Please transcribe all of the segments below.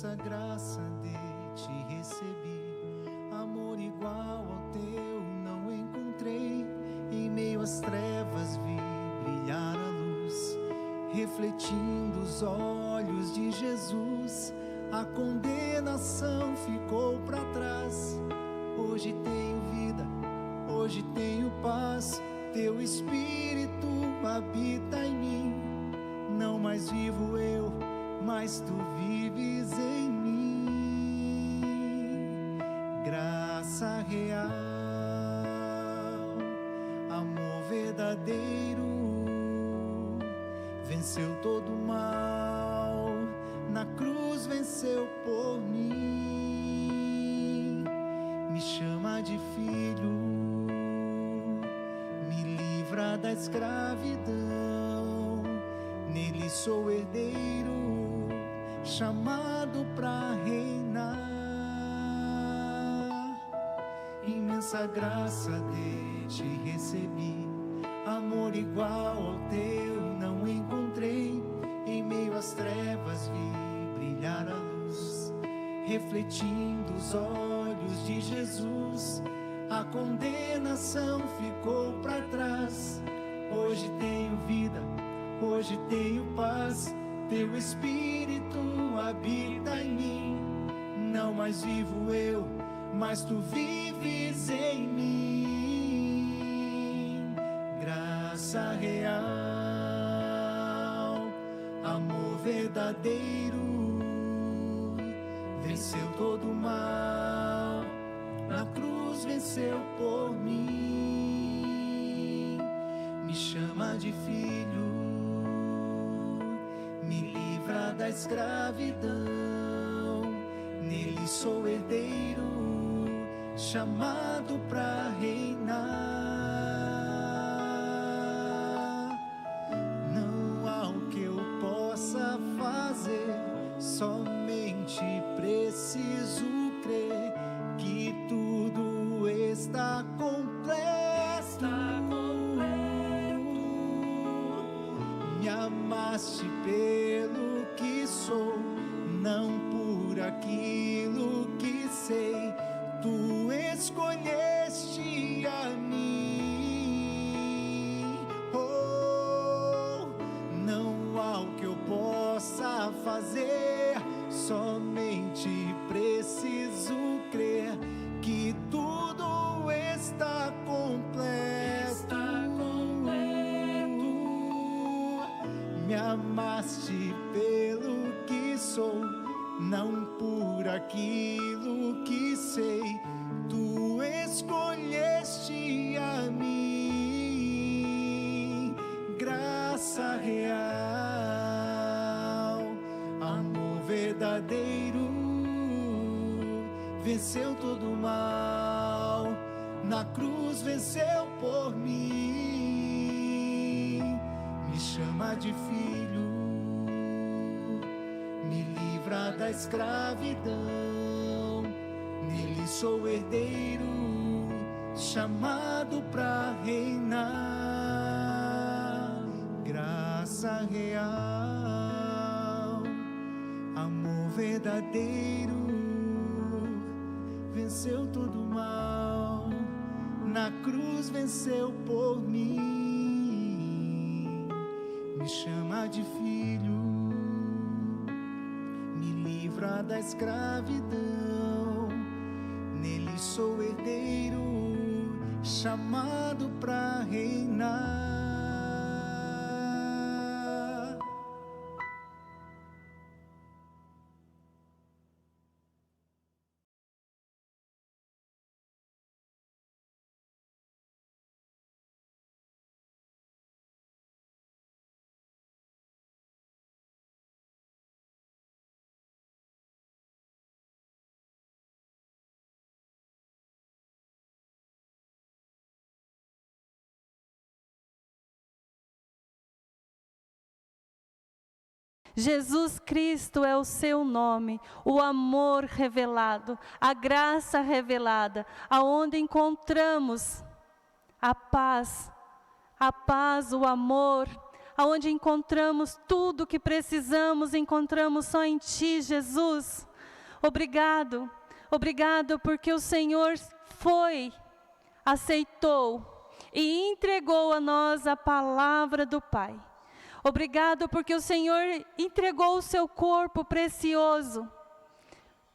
Imensa graça de te recebi, amor igual ao teu não encontrei. Em meio às trevas vi brilhar a luz, refletindo os olhos de Jesus. A condenação ficou para trás. Hoje tenho vida, hoje tenho paz. Teu Espírito habita em mim. Não mais vivo eu, mas tu vives em mim. Graça real, amor verdadeiro, venceu todo o mal, na cruz venceu por mim. Me chama de filho, me livra da escravidão. Nele sou herdeiro, chamado pra reinar. Imensa graça de te recebi, amor igual ao teu não encontrei. Em meio às trevas vi brilhar a luz, refletindo os olhos de Jesus. A condenação ficou para trás. Hoje tenho vida, hoje tenho paz. Teu Espírito habita em mim. Não mais vivo eu, mas tu vives em mim. Graça real, amor verdadeiro, venceu todo o mal, na cruz venceu por mim. Me chama de filho, me livra da escravidão. Nele sou herdeiro, chamado pra reinar. Não há o que eu possa fazer, somente preciso crer que tudo está completo. Me amaste pelo que sou, não por aquilo que sei. Tu escolheste a mim. Oh, não há o que eu possa fazer, somente preciso crer que tudo está completo. Me amaste pelo que sou, não por aquilo que sei. Tu escolheste a mim. Graça real, amor verdadeiro, venceu todo o mal, na cruz venceu por mim. Me chama de filho, me livra da escravidão. Nele sou herdeiro, chamado pra reinar. Graça real, amor verdadeiro, venceu todo o mal, na cruz venceu por mim. Me chama de filho, me livra da escravidão. Nele sou herdeiro, chamado pra reinar. Jesus Cristo é o seu nome, o amor revelado, a graça revelada, aonde encontramos a paz, o amor, aonde encontramos tudo o que precisamos, encontramos só em Ti, Jesus. Obrigado, obrigado porque o Senhor aceitou e entregou a nós a palavra do Pai. Obrigado porque o Senhor entregou o seu corpo precioso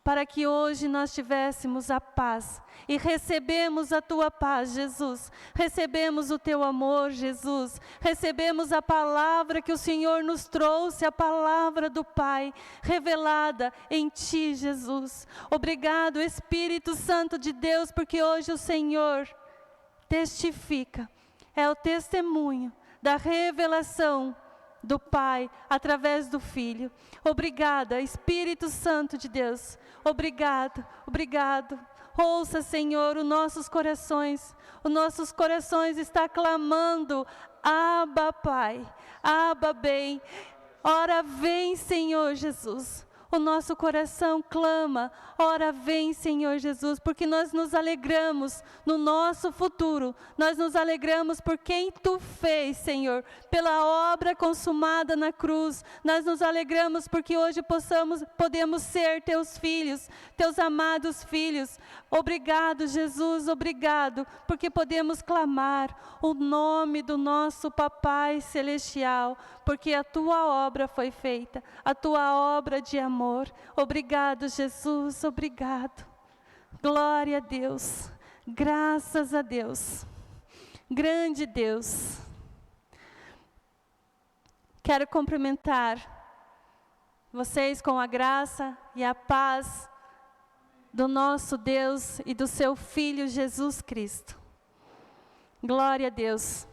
para que hoje nós tivéssemos a paz e recebemos a tua paz, Jesus. Recebemos o teu amor, Jesus. Recebemos a palavra que o Senhor nos trouxe, a palavra do Pai, revelada em ti, Jesus. Obrigado, Espírito Santo de Deus, porque hoje o Senhor testifica, é o testemunho da revelação do Pai, através do Filho. Obrigada, Espírito Santo de Deus. Obrigado, obrigado. Ouça, Senhor, os nossos corações está clamando, Abba, Pai, Abba, bem. Ora vem, Senhor Jesus. O nosso coração clama, ora vem, Senhor Jesus, porque nós nos alegramos no nosso futuro, nós nos alegramos por quem Tu fez, Senhor, pela obra consumada na cruz, nós nos alegramos porque hoje podemos ser Teus filhos, Teus amados filhos. Obrigado, Jesus, obrigado, porque podemos clamar o nome do nosso Papai Celestial, porque a Tua obra foi feita, a Tua obra de amor. Obrigado, Jesus, obrigado. Glória a Deus, graças a Deus, grande Deus. Quero cumprimentar vocês com a graça e a paz do nosso Deus e do seu Filho Jesus Cristo. Glória a Deus.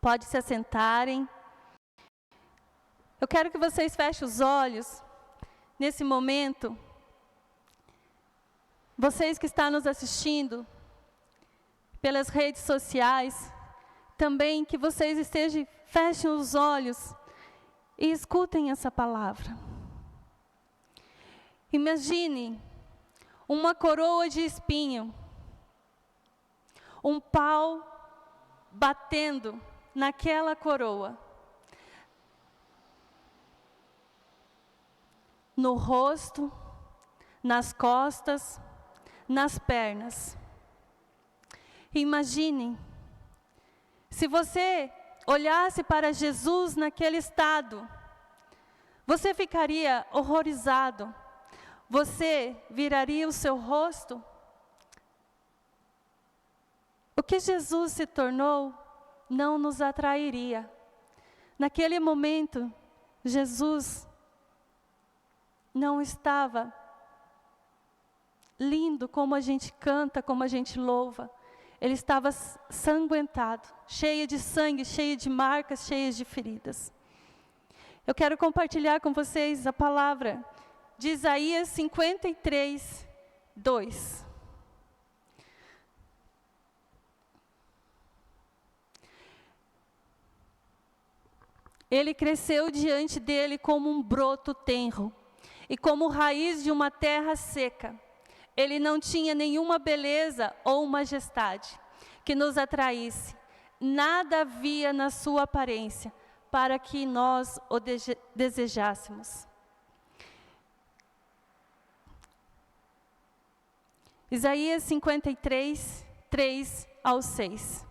Pode se assentarem. Eu quero que vocês fechem os olhos. Nesse momento, vocês que estão nos assistindo pelas redes sociais, também que vocês fechem os olhos e escutem essa palavra. Imagine uma coroa de espinho, um pau batendo naquela coroa. No rosto, nas costas, nas pernas. Imagine, se você olhasse para Jesus naquele estado, você ficaria horrorizado, você viraria o seu rosto? O que Jesus se tornou não nos atrairia. Naquele momento, Jesus não estava lindo como a gente canta, como a gente louva. Ele estava sanguentado, cheio de sangue, cheio de marcas, cheio de feridas. Eu quero compartilhar com vocês a palavra de Isaías 53, 2. Ele cresceu diante dele como um broto tenro, e como raiz de uma terra seca. Ele não tinha nenhuma beleza ou majestade que nos atraísse. Nada havia na sua aparência para que nós o desejássemos. Isaías 53, 3 ao 6.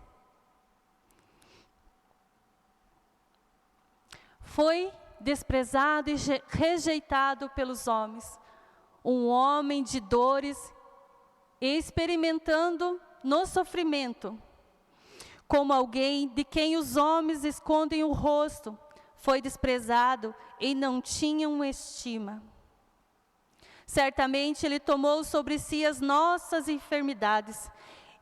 Foi desprezado e rejeitado pelos homens, um homem de dores, experimentando no sofrimento, como alguém de quem os homens escondem o rosto, foi desprezado e não tinham estima. Certamente Ele tomou sobre si as nossas enfermidades,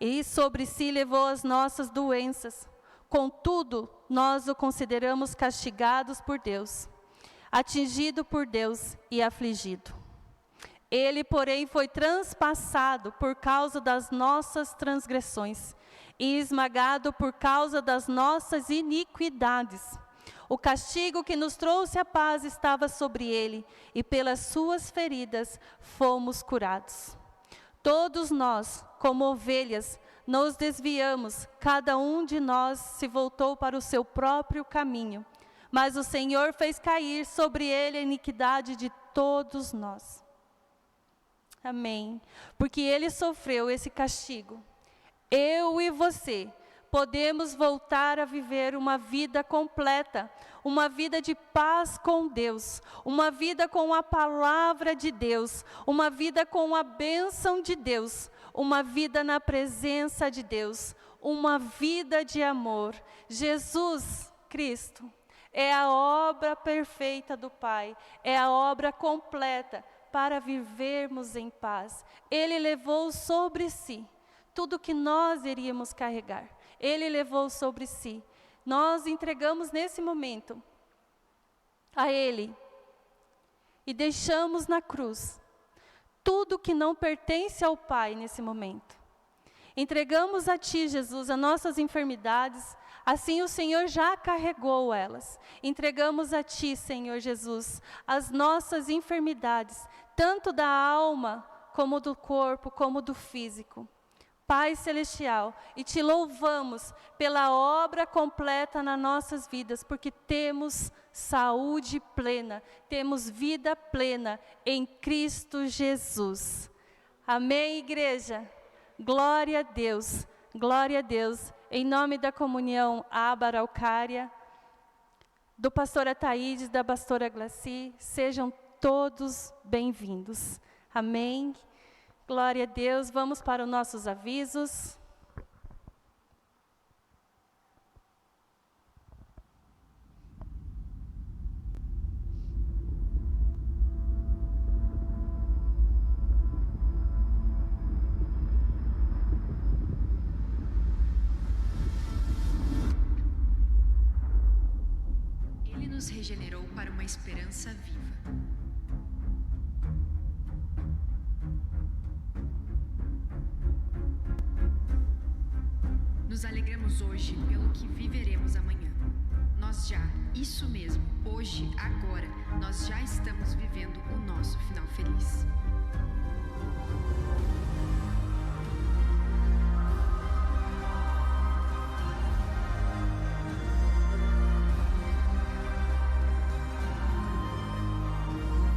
e sobre si levou as nossas doenças. Contudo, nós o consideramos castigados por Deus, atingido por Deus e afligido. Ele, porém, foi transpassado por causa das nossas transgressões e esmagado por causa das nossas iniquidades. O castigo que nos trouxe a paz estava sobre ele, e pelas suas feridas fomos curados. Todos nós, como ovelhas, nos desviamos, cada um de nós se voltou para o seu próprio caminho, mas o Senhor fez cair sobre ele a iniquidade de todos nós. Amém. Porque Ele sofreu esse castigo. Eu e você podemos voltar a viver uma vida completa, uma vida de paz com Deus, uma vida com a palavra de Deus, uma vida com a bênção de Deus, uma vida na presença de Deus, uma vida de amor. Jesus Cristo é a obra perfeita do Pai, é a obra completa para vivermos em paz. Ele levou sobre si tudo que nós iríamos carregar. Ele levou sobre si. Nós entregamos nesse momento a Ele e deixamos na cruz tudo que não pertence ao Pai nesse momento. Entregamos a Ti, Jesus, as nossas enfermidades, assim o Senhor já carregou elas. Entregamos a Ti, Senhor Jesus, as nossas enfermidades, tanto da alma, como do corpo, como do físico. Pai Celestial, e Te louvamos pela obra completa nas nossas vidas, porque temos saúde plena, temos vida plena em Cristo Jesus. Amém, igreja? Glória a Deus, glória a Deus. Em nome da comunhão Aba Araucária, do pastor Ataídes, da pastora Glaci, sejam todos bem-vindos. Amém. Glória a Deus. Vamos para os nossos avisos. Ele nos regenerou para uma esperança viva. Nos alegramos hoje pelo que viveremos amanhã. Isso mesmo, hoje, agora, nós já estamos vivendo o nosso final feliz.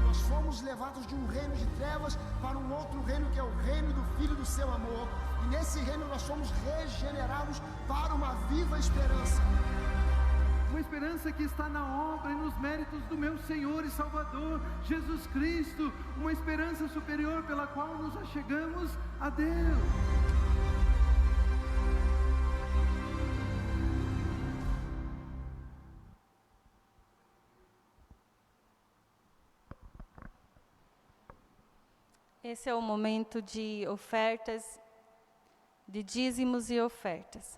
Nós fomos levados de um reino de trevas para um outro reino, que é o reino do Filho do seu amor. E nesse reino nós fomos regenerados para uma viva esperança. Uma esperança que está na obra e nos méritos do meu Senhor e Salvador, Jesus Cristo. Uma esperança superior pela qual nos achegamos a Deus. Esse é o momento de ofertas, de dízimos e ofertas.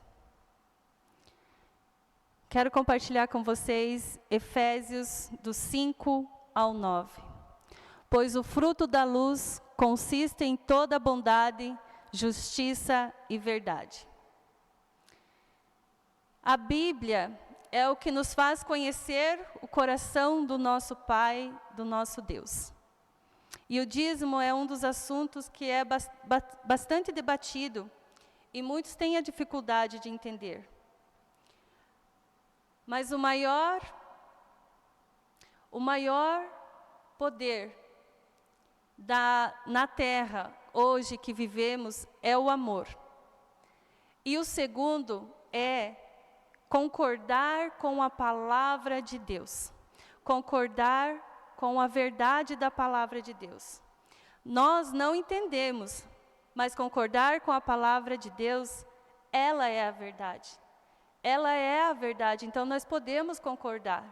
Quero compartilhar com vocês Efésios do 5 ao 9. Pois o fruto da luz consiste em toda bondade, justiça e verdade. A Bíblia é o que nos faz conhecer o coração do nosso Pai, do nosso Deus. E o dízimo é um dos assuntos que é bastante debatido e muitos têm a dificuldade de entender. Mas o maior poder na terra hoje que vivemos é o amor. E o segundo é concordar com a palavra de Deus. Concordar com a verdade da palavra de Deus. Nós não entendemos, mas concordar com a palavra de Deus, ela é a verdade. Ela é a verdade, então nós podemos concordar.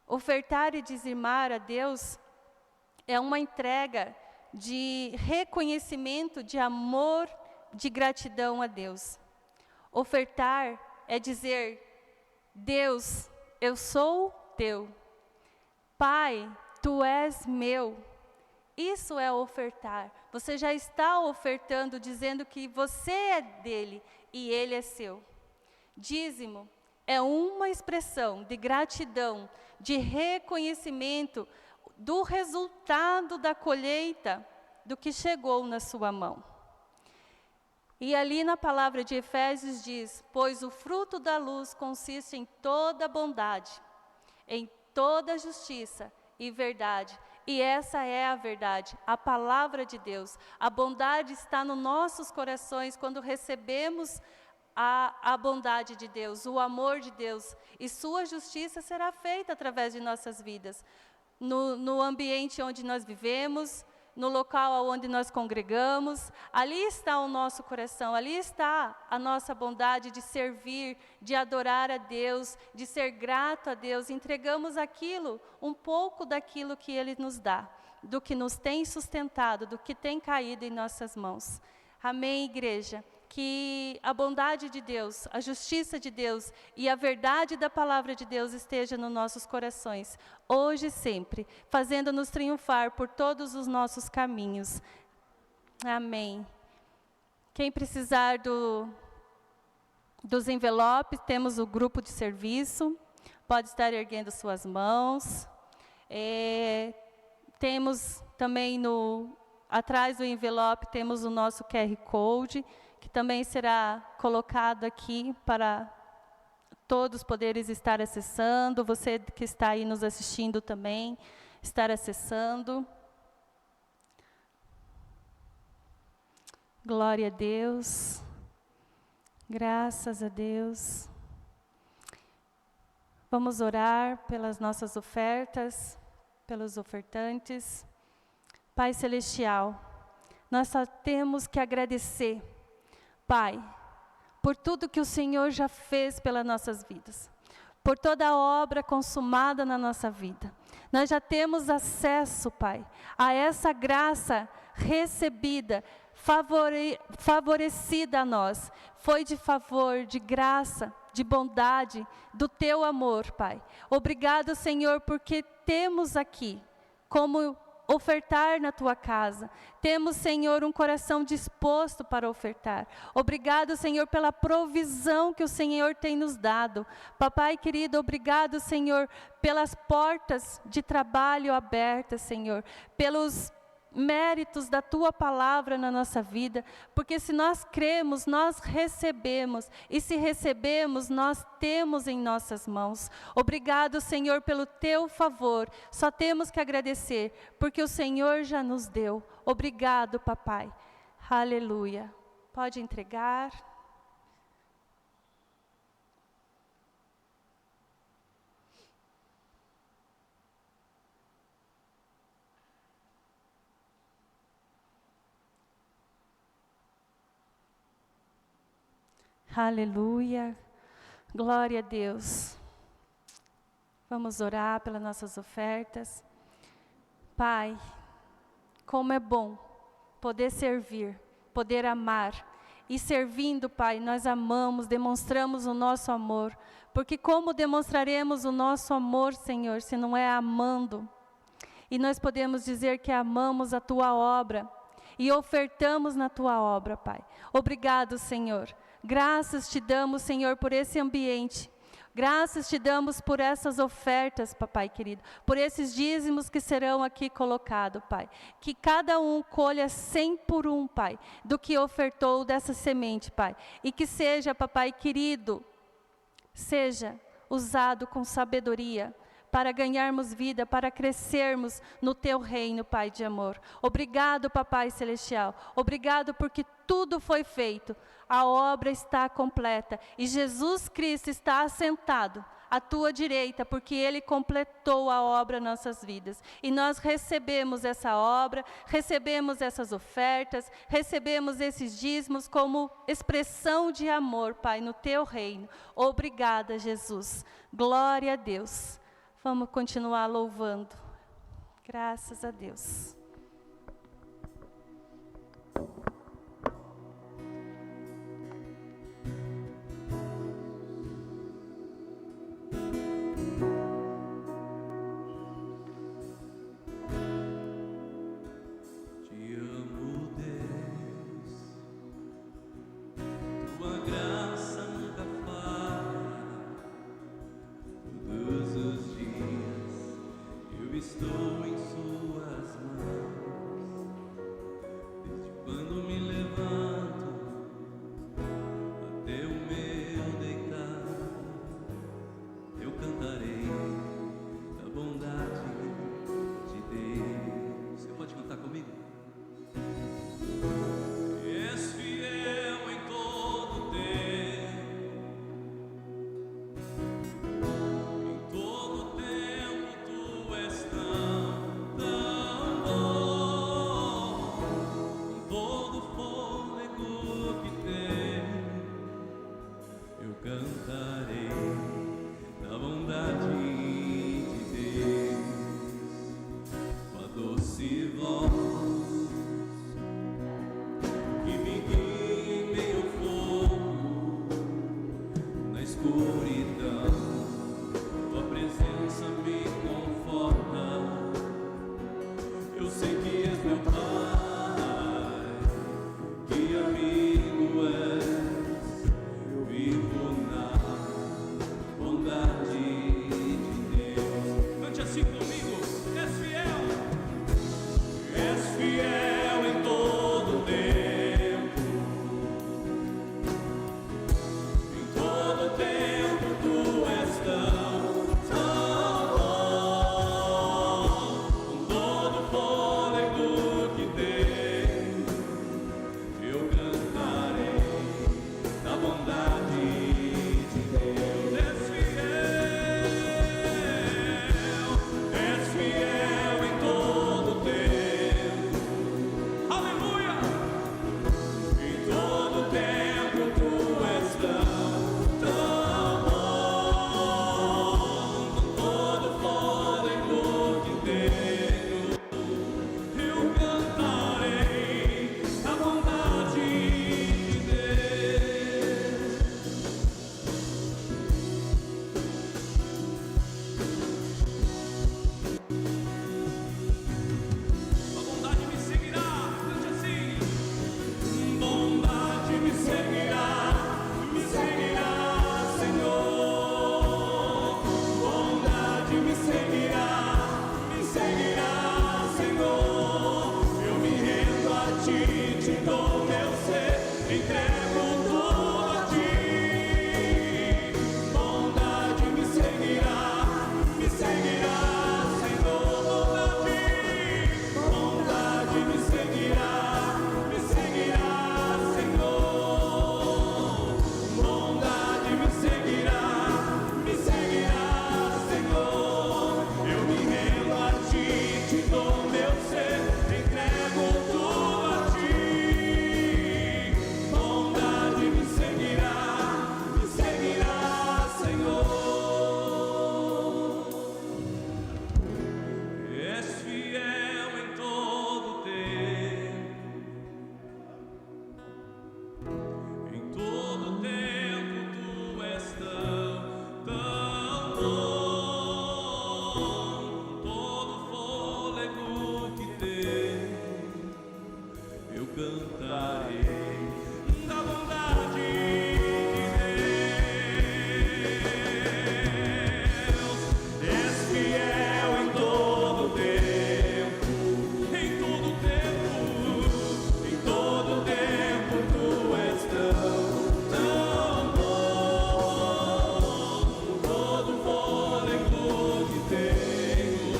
Ofertar e dizimar a Deus é uma entrega de reconhecimento, de amor, de gratidão a Deus. Ofertar é dizer: Deus, eu sou teu. Pai, tu és meu. Isso é ofertar. Você já está ofertando, dizendo que você é dele e ele é seu. Dízimo é uma expressão de gratidão, de reconhecimento do resultado da colheita do que chegou na sua mão. E ali na palavra de Efésios diz: pois o fruto da luz consiste em toda bondade, em toda justiça e verdade. E essa é a verdade, a palavra de Deus. A bondade está nos nossos corações quando recebemos a bondade de Deus, o amor de Deus. E sua justiça será feita através de nossas vidas. No ambiente onde nós vivemos, no local onde nós congregamos, ali está o nosso coração, ali está a nossa bondade de servir, de adorar a Deus, de ser grato a Deus. Entregamos aquilo, um pouco daquilo que Ele nos dá, do que nos tem sustentado, do que tem caído em nossas mãos. Amém, igreja? Que a bondade de Deus, a justiça de Deus e a verdade da palavra de Deus esteja nos nossos corações, hoje e sempre, fazendo-nos triunfar por todos os nossos caminhos. Amém. Quem precisar dos envelopes, temos o grupo de serviço, pode estar erguendo suas mãos. Temos também atrás do envelope, temos o nosso QR Code, que também será colocado aqui para todos poderem estar acessando, você que está aí nos assistindo também, estar acessando. Glória a Deus, graças a Deus. Vamos orar pelas nossas ofertas, pelos ofertantes. Pai Celestial, nós só temos que agradecer, Pai, por tudo que o Senhor já fez pelas nossas vidas, por toda a obra consumada na nossa vida. Nós já temos acesso, Pai, a essa graça recebida, favorecida a nós. Foi de favor, de graça, de bondade, do Teu amor, Pai. Obrigado, Senhor, porque temos aqui como ofertar na Tua casa. Temos, Senhor, um coração disposto para ofertar. Obrigado, Senhor, pela provisão que o Senhor tem nos dado. Papai querido, obrigado, Senhor, pelas portas de trabalho abertas, Senhor, pelos méritos da Tua palavra na nossa vida, porque se nós cremos, nós recebemos, e se recebemos, nós temos em nossas mãos. Obrigado, Senhor, pelo Teu favor, só temos que agradecer, porque o Senhor já nos deu. Obrigado, Papai. Aleluia. Pode entregar. Aleluia, glória a Deus. Vamos orar pelas nossas ofertas. Pai, como é bom poder servir, poder amar. E servindo, Pai, nós amamos, demonstramos o nosso amor. Porque como demonstraremos o nosso amor, Senhor, se não é amando? E nós podemos dizer que amamos a Tua obra e ofertamos na Tua obra, Pai. Obrigado, Senhor. Graças te damos, Senhor, por esse ambiente. Graças te damos por essas ofertas, Papai querido. Por esses dízimos que serão aqui colocados, Pai. Que cada um colha 100 por 1, Pai, do que ofertou dessa semente, Pai. E que seja, Papai querido, seja usado com sabedoria, para ganharmos vida, para crescermos no Teu reino, Pai de amor. Obrigado, Papai Celestial. Obrigado porque tudo foi feito. A obra está completa. E Jesus Cristo está assentado à Tua direita, porque Ele completou a obra em nossas vidas. E nós recebemos essa obra, recebemos essas ofertas, recebemos esses dízimos como expressão de amor, Pai, no Teu reino. Obrigada, Jesus. Glória a Deus. Vamos continuar louvando. Graças a Deus. Estou em suas mãos. cantarei da bondade de Deus. És fiel em todo tempo, em todo tempo, em todo tempo tu és tão bom. Todo fôlego que tenho,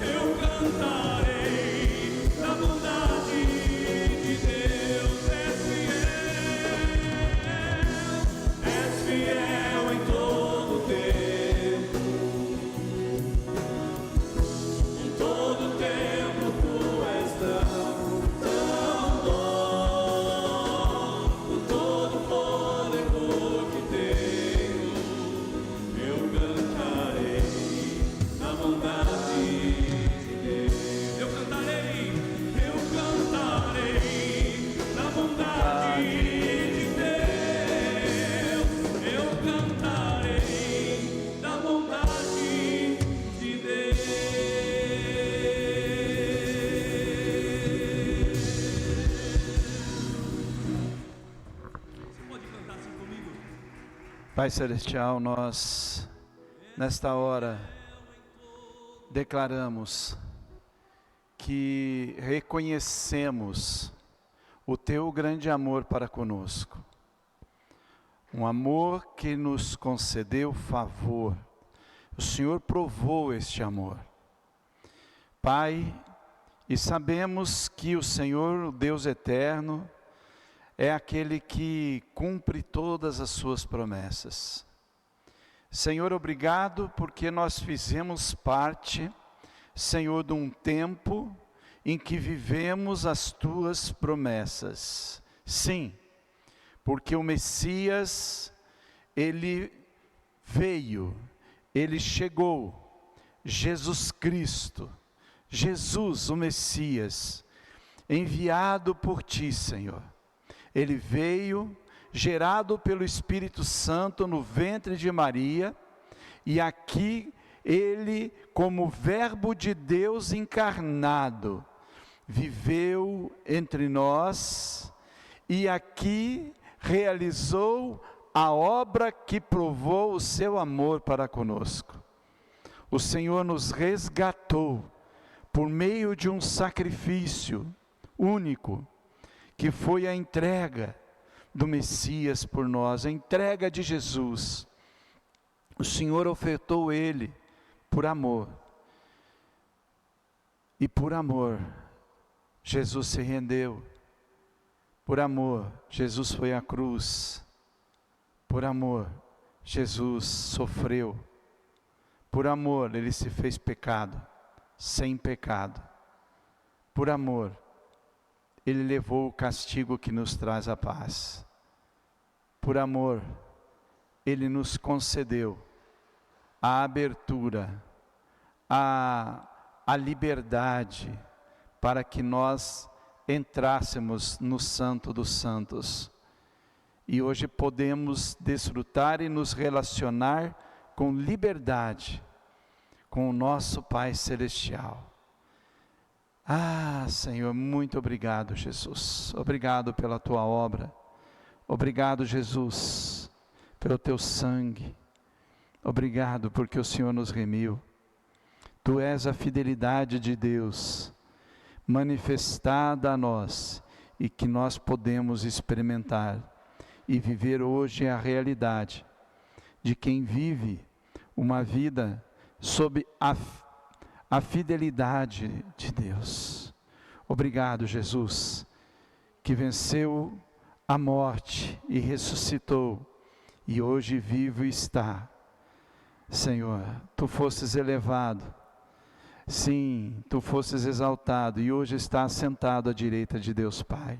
eu cantarei da bondade de Deus. És fiel em todo tempo, em todo tempo tu és tão bom. Com todo fôlego que tenho, eu cantarei da bondade de Deus. Eu cantarei da bondade de Deus. Eu cantarei da bondade de Deus. Você pode cantar assim comigo? Pai Celestial, nós, nesta hora, declaramos que reconhecemos o Teu grande amor para conosco. Um amor que nos concedeu favor. O Senhor provou este amor. Pai, e sabemos que o Senhor, o Deus eterno, é aquele que cumpre todas as suas promessas. Senhor, obrigado porque nós fizemos parte, Senhor, de um tempo em que vivemos as tuas promessas. Sim, porque o Messias, ele veio, ele chegou, Jesus Cristo, Jesus, o Messias, enviado por ti, Senhor. Ele veio, gerado pelo Espírito Santo no ventre de Maria, e aqui ele, como Verbo de Deus encarnado, viveu entre nós e aqui realizou a obra que provou o seu amor para conosco. O Senhor nos resgatou por meio de um sacrifício único, que foi a entrega do Messias por nós, a entrega de Jesus. O Senhor ofertou ele por amor. E por amor, Jesus se rendeu. Por amor, Jesus foi à cruz. Por amor, Jesus sofreu. Por amor, ele se fez pecado, sem pecado. Por amor, ele levou o castigo que nos traz a paz. Por amor, ele nos concedeu a abertura, a liberdade, para que nós entrássemos no Santo dos Santos. E hoje podemos desfrutar e nos relacionar com liberdade com o nosso Pai Celestial. Ah, Senhor, muito obrigado, Jesus. Obrigado pela tua obra. Obrigado, Jesus, pelo teu sangue. Obrigado porque o Senhor nos remiu. Tu és a fidelidade de Deus manifestada a nós e que nós podemos experimentar e viver hoje a realidade de quem vive uma vida sob a fidelidade de Deus. Obrigado, Jesus, que venceu a morte e ressuscitou, e hoje vivo está. Senhor, tu fostes elevado, sim, tu fostes exaltado, e hoje está sentado à direita de Deus Pai.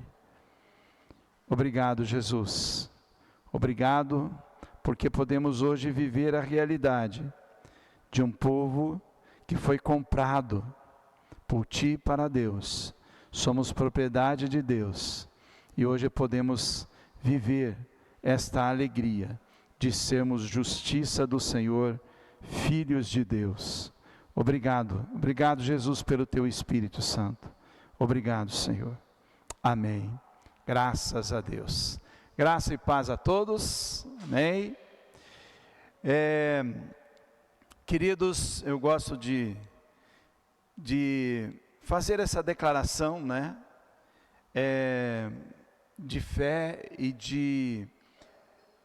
Obrigado, Jesus. Obrigado, porque podemos hoje viver a realidade de um povo que foi comprado por ti para Deus. Somos propriedade de Deus e hoje podemos viver esta alegria de sermos justiça do Senhor, filhos de Deus. Obrigado, obrigado, Jesus, pelo teu Espírito Santo. Obrigado, Senhor. Amém. Graças a Deus. Graça e paz a todos. Amém. Queridos, eu gosto de fazer essa declaração, né? De fé e de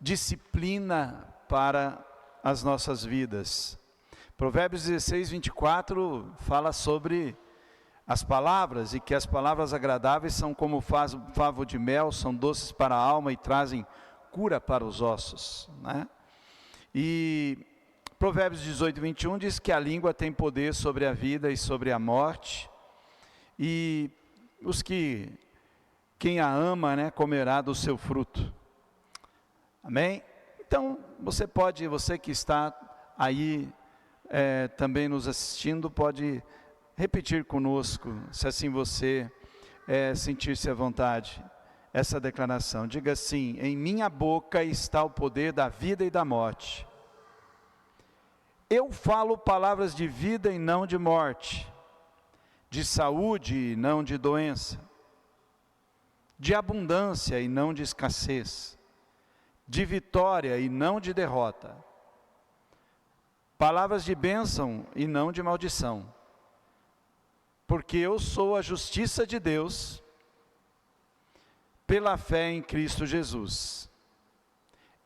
disciplina para as nossas vidas. Provérbios 16, 24 fala sobre as palavras, e que as palavras agradáveis são como favo de mel, são doces para a alma e trazem cura para os ossos, né? E Provérbios 18, 21 diz que a língua tem poder sobre a vida e sobre a morte, e quem a ama, né, comerá do seu fruto. Amém? Então, você que está aí também nos assistindo, pode repetir conosco, se assim você sentir-se à vontade, essa declaração. Diga assim: em minha boca está o poder da vida e da morte. Eu falo palavras de vida e não de morte, de saúde e não de doença, de abundância e não de escassez, de vitória e não de derrota, palavras de bênção e não de maldição, porque eu sou a justiça de Deus, pela fé em Cristo Jesus.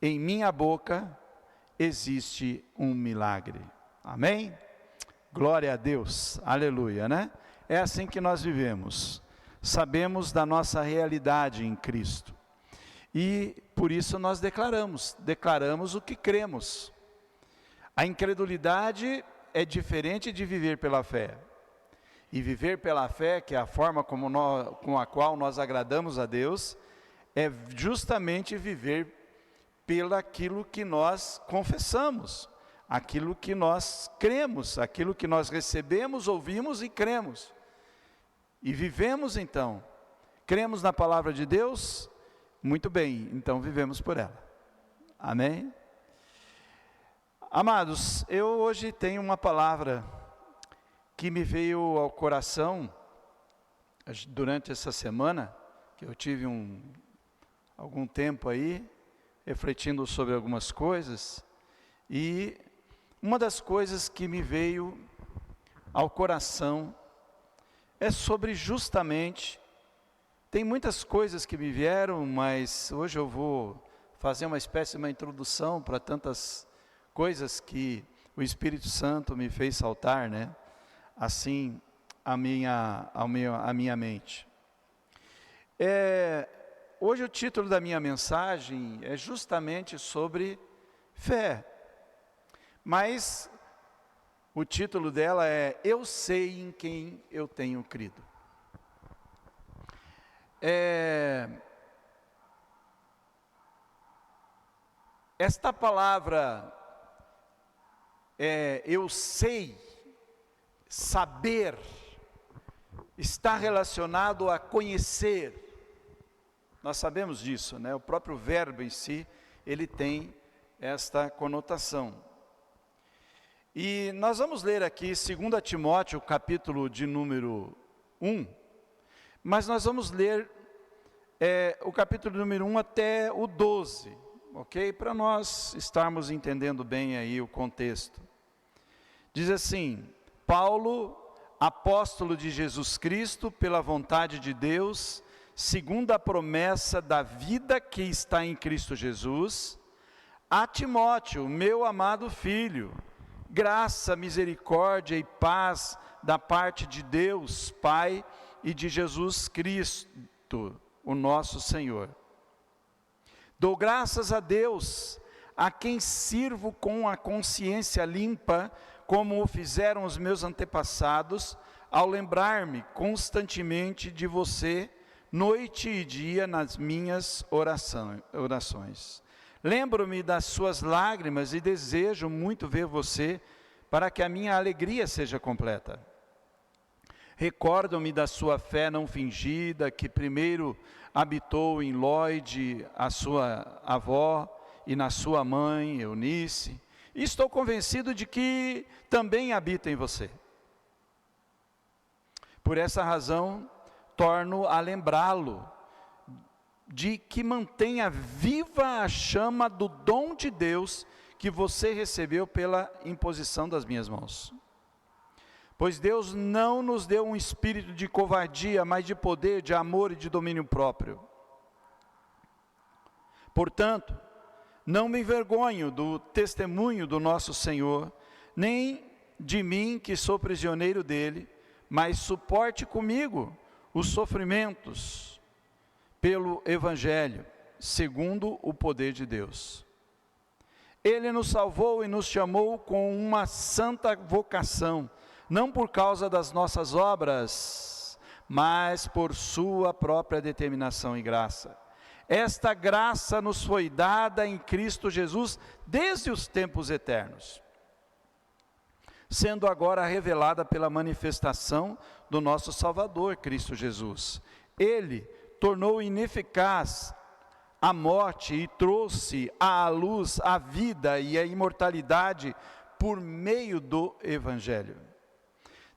Em minha boca existe um milagre. Amém? Glória a Deus, aleluia, né? É assim que nós vivemos, sabemos da nossa realidade em Cristo, e por isso nós declaramos o que cremos. A incredulidade é diferente de viver pela fé, e viver pela fé, que é a forma com a qual nós agradamos a Deus, é justamente viver pelo aquilo que nós confessamos, aquilo que nós cremos, aquilo que nós recebemos, ouvimos e cremos. E vivemos então. Cremos na palavra de Deus? Muito bem, então vivemos por ela. Amém? Amados, eu hoje tenho uma palavra que me veio ao coração durante essa semana, que eu tive algum tempo aí, refletindo sobre algumas coisas, e uma das coisas que me veio ao coração é sobre justamente, tem muitas coisas que me vieram, mas hoje eu vou fazer uma espécie de uma introdução para tantas coisas que o Espírito Santo me fez saltar, né? Assim, a minha mente. Hoje o título da minha mensagem é justamente sobre fé, mas o título dela é Eu sei em quem eu tenho crido. Esta palavra, eu sei, saber, está relacionado a conhecer. Nós sabemos disso, né? O próprio verbo em si, ele tem esta conotação. E nós vamos ler aqui 2 Timóteo, capítulo de número 1, mas nós vamos ler o capítulo número 1 até o 12, ok? Para nós estarmos entendendo bem aí o contexto. Diz assim: Paulo, apóstolo de Jesus Cristo, pela vontade de Deus, segundo a promessa da vida que está em Cristo Jesus, a Timóteo, meu amado filho, graça, misericórdia e paz da parte de Deus, Pai, e de Jesus Cristo, o nosso Senhor. Dou graças a Deus, a quem sirvo com a consciência limpa, como o fizeram os meus antepassados, ao lembrar-me constantemente de você, noite e dia nas minhas orações. Lembro-me das suas lágrimas e desejo muito ver você, para que a minha alegria seja completa. Recordo-me da sua fé não fingida, que primeiro habitou em Lóide, a sua avó, e na sua mãe, Eunice, e estou convencido de que também habita em você. Por essa razão, torno a lembrá-lo de que mantenha viva a chama do dom de Deus que você recebeu pela imposição das minhas mãos. Pois Deus não nos deu um espírito de covardia, mas de poder, de amor e de domínio próprio. Portanto, não me envergonho do testemunho do nosso Senhor, nem de mim que sou prisioneiro dele, mas suporte comigo os sofrimentos pelo Evangelho, segundo o poder de Deus. Ele nos salvou e nos chamou com uma santa vocação, não por causa das nossas obras, mas por sua própria determinação e graça. Esta graça nos foi dada em Cristo Jesus desde os tempos eternos, sendo agora revelada pela manifestação do nosso Salvador, Cristo Jesus. Ele tornou ineficaz a morte e trouxe à luz a vida e a imortalidade por meio do Evangelho.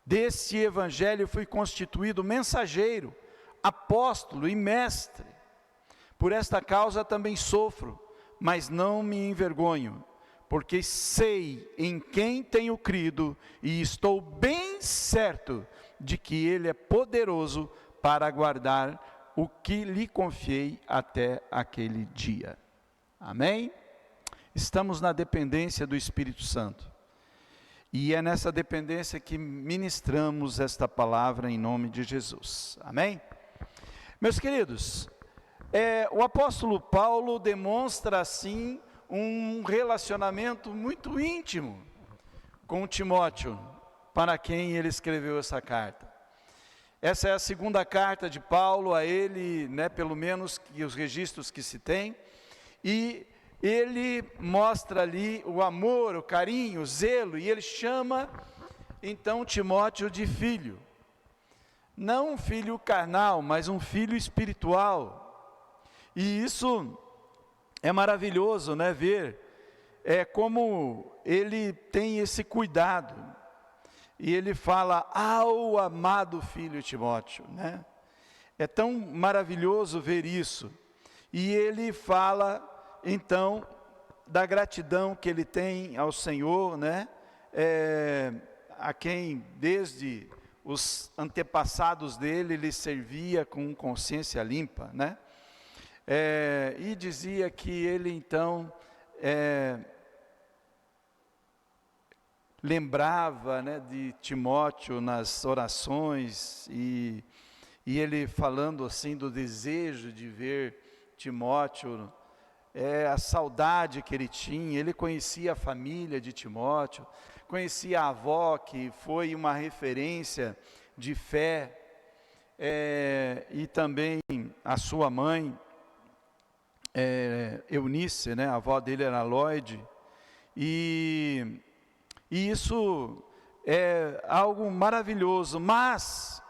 Desse Evangelho fui constituído mensageiro, apóstolo e mestre. Por esta causa também sofro, mas não me envergonho, porque sei em quem tenho crido e estou bem certo de que Ele é poderoso para guardar o que lhe confiei até aquele dia. Amém? Estamos na dependência do Espírito Santo. E é nessa dependência que ministramos esta palavra em nome de Jesus. Amém? Meus queridos, o apóstolo Paulo demonstra assim um relacionamento muito íntimo com Timóteo, para quem ele escreveu essa carta. Essa é a segunda carta de Paulo a ele, pelo menos que os registros que se tem, e ele mostra ali o amor, o carinho, o zelo, e ele chama então Timóteo de filho. Não um filho carnal, mas um filho espiritual. E isso é maravilhoso, ver como ele tem esse cuidado. E ele fala ao amado filho Timóteo, É tão maravilhoso ver isso. E ele fala, então, da gratidão que ele tem ao Senhor, a quem desde os antepassados dele, ele servia com consciência limpa, e dizia que ele, então, lembrava de Timóteo nas orações, e ele falando assim do desejo de ver Timóteo, a saudade que ele tinha. Ele conhecia a família de Timóteo, conhecia a avó, que foi uma referência de fé, e também a sua mãe, Eunice, a avó dele era Lloyd, e isso é algo maravilhoso, mas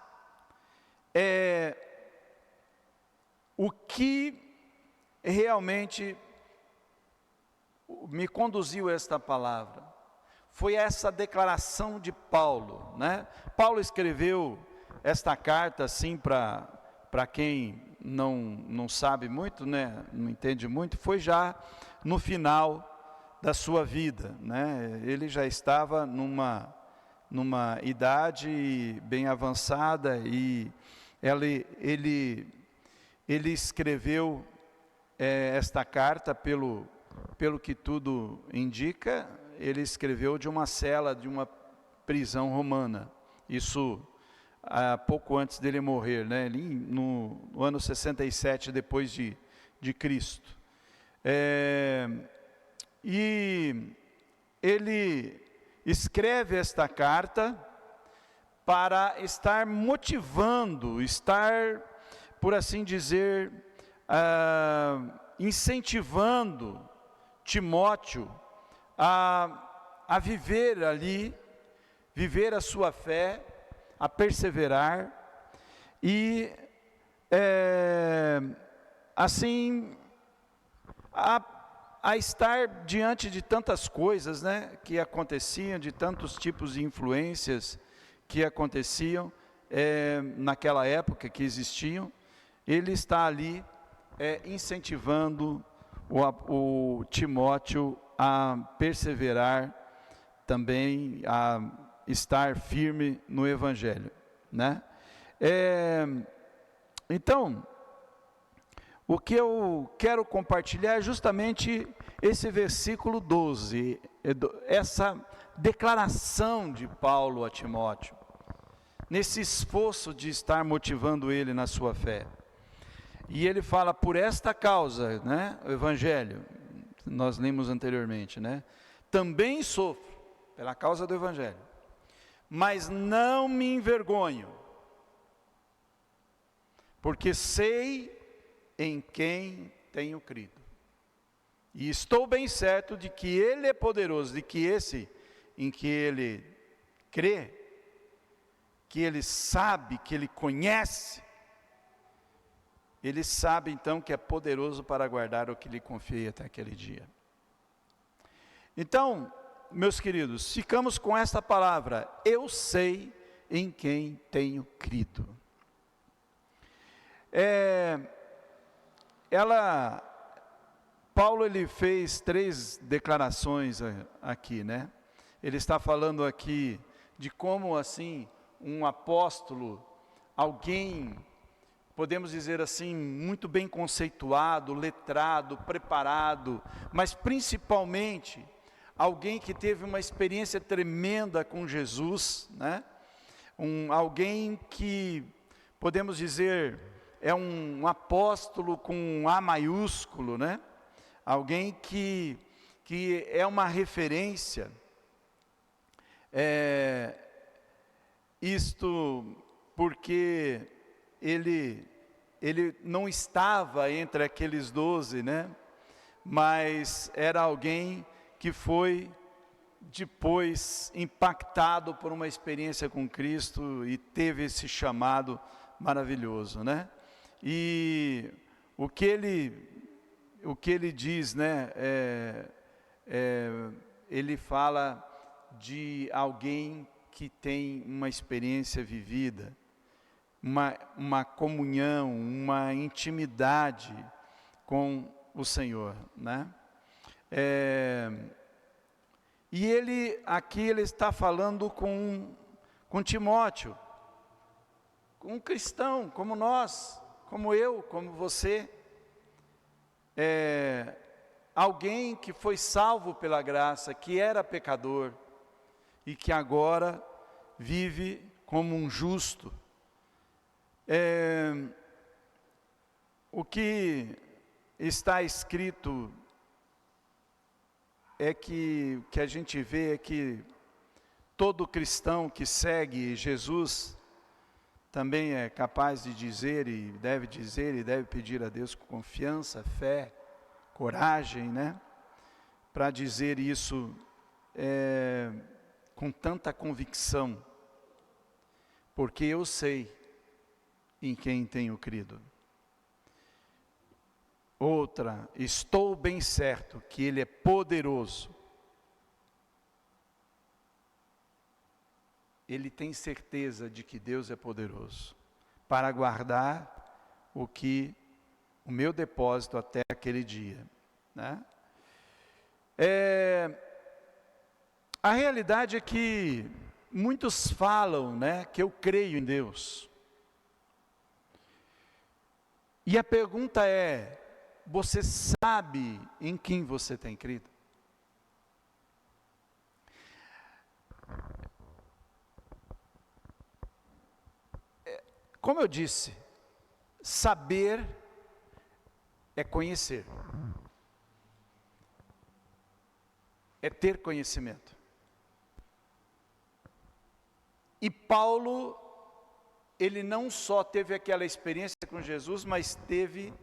o que realmente me conduziu a esta palavra foi essa declaração de Paulo, Paulo escreveu esta carta assim para quem não sabe muito, não entende muito, foi já no final da sua vida, Ele já estava numa idade bem avançada, e ele escreveu esta carta, pelo que tudo indica, ele escreveu de uma cela de uma prisão romana, isso pouco antes dele morrer, no ano 67 depois de Cristo. E ele escreve esta carta para estar motivando, por assim dizer, incentivando Timóteo a viver ali, viver a sua fé, a perseverar, e assim, a estar diante de tantas coisas, que aconteciam, de tantos tipos de influências que aconteciam, naquela época que existiam, ele está ali incentivando o Timóteo a perseverar também, a estar firme no Evangelho, né? Então, o que eu quero compartilhar é justamente esse versículo 12, essa declaração de Paulo a Timóteo, nesse esforço de estar motivando ele na sua fé. E ele fala, por esta causa, né, o Evangelho, nós lemos anteriormente, né, também sofro pela causa do Evangelho, mas não me envergonho, porque sei em quem tenho crido. E estou bem certo de que Ele é poderoso, de que esse em que Ele crê, que Ele sabe, que Ele conhece, Ele sabe então que é poderoso para guardar o que lhe confiei até aquele dia. Então, meus queridos, ficamos com esta palavra, eu sei em quem tenho crido. Paulo ele fez 3 declarações aqui, né? Ele está falando aqui de como assim um apóstolo, alguém, podemos dizer assim, muito bem conceituado, letrado, preparado, mas principalmente alguém que teve uma experiência tremenda com Jesus, né? Alguém que, podemos dizer, é um apóstolo com um A maiúsculo, né? Alguém que é uma referência, isto porque ele não estava entre aqueles 12, né? Mas era alguém que foi depois impactado por uma experiência com Cristo e teve esse chamado maravilhoso, né? E o que ele diz, né? Ele fala de alguém que tem uma experiência vivida, uma comunhão, uma intimidade com o Senhor, né? E aqui ele está falando com Timóteo, um cristão como nós, como eu, como você, alguém que foi salvo pela graça, que era pecador e que agora vive como um justo. O que está escrito que a gente vê é que todo cristão que segue Jesus também é capaz de dizer e deve pedir a Deus com confiança, fé, coragem, né? Para dizer isso com tanta convicção, porque eu sei em quem tenho crido. Outra, estou bem certo que Ele é poderoso. Ele tem certeza de que Deus é poderoso para guardar o meu depósito até aquele dia, né? A realidade é que muitos falam, né, que eu creio em Deus. E a pergunta é, você sabe em quem você tem crido? Como eu disse, saber é conhecer, é ter conhecimento. E Paulo, ele não só teve aquela experiência com Jesus, mas teve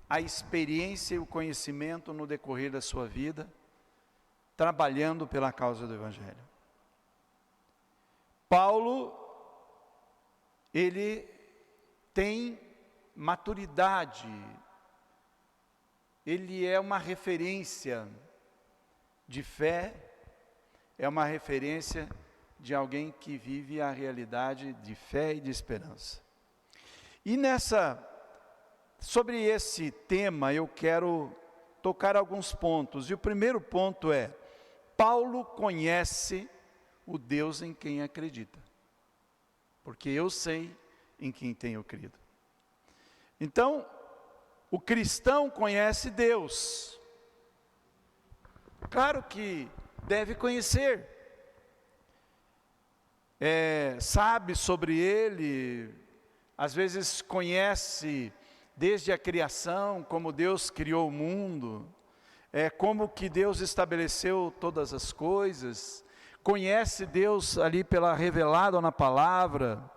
a experiência e o conhecimento no decorrer da sua vida, trabalhando pela causa do Evangelho. Paulo, ele tem maturidade, ele é uma referência de fé, é uma referência de alguém que vive a realidade de fé e de esperança. E sobre esse tema eu quero tocar alguns pontos. E o primeiro ponto é: Paulo conhece o Deus em quem acredita, porque eu sei em quem tenho crido. Então, o cristão conhece Deus. Claro que deve conhecer, sabe sobre Ele, às vezes conhece desde a criação, como Deus criou o mundo, como que Deus estabeleceu todas as coisas, conhece Deus ali revelado na palavra,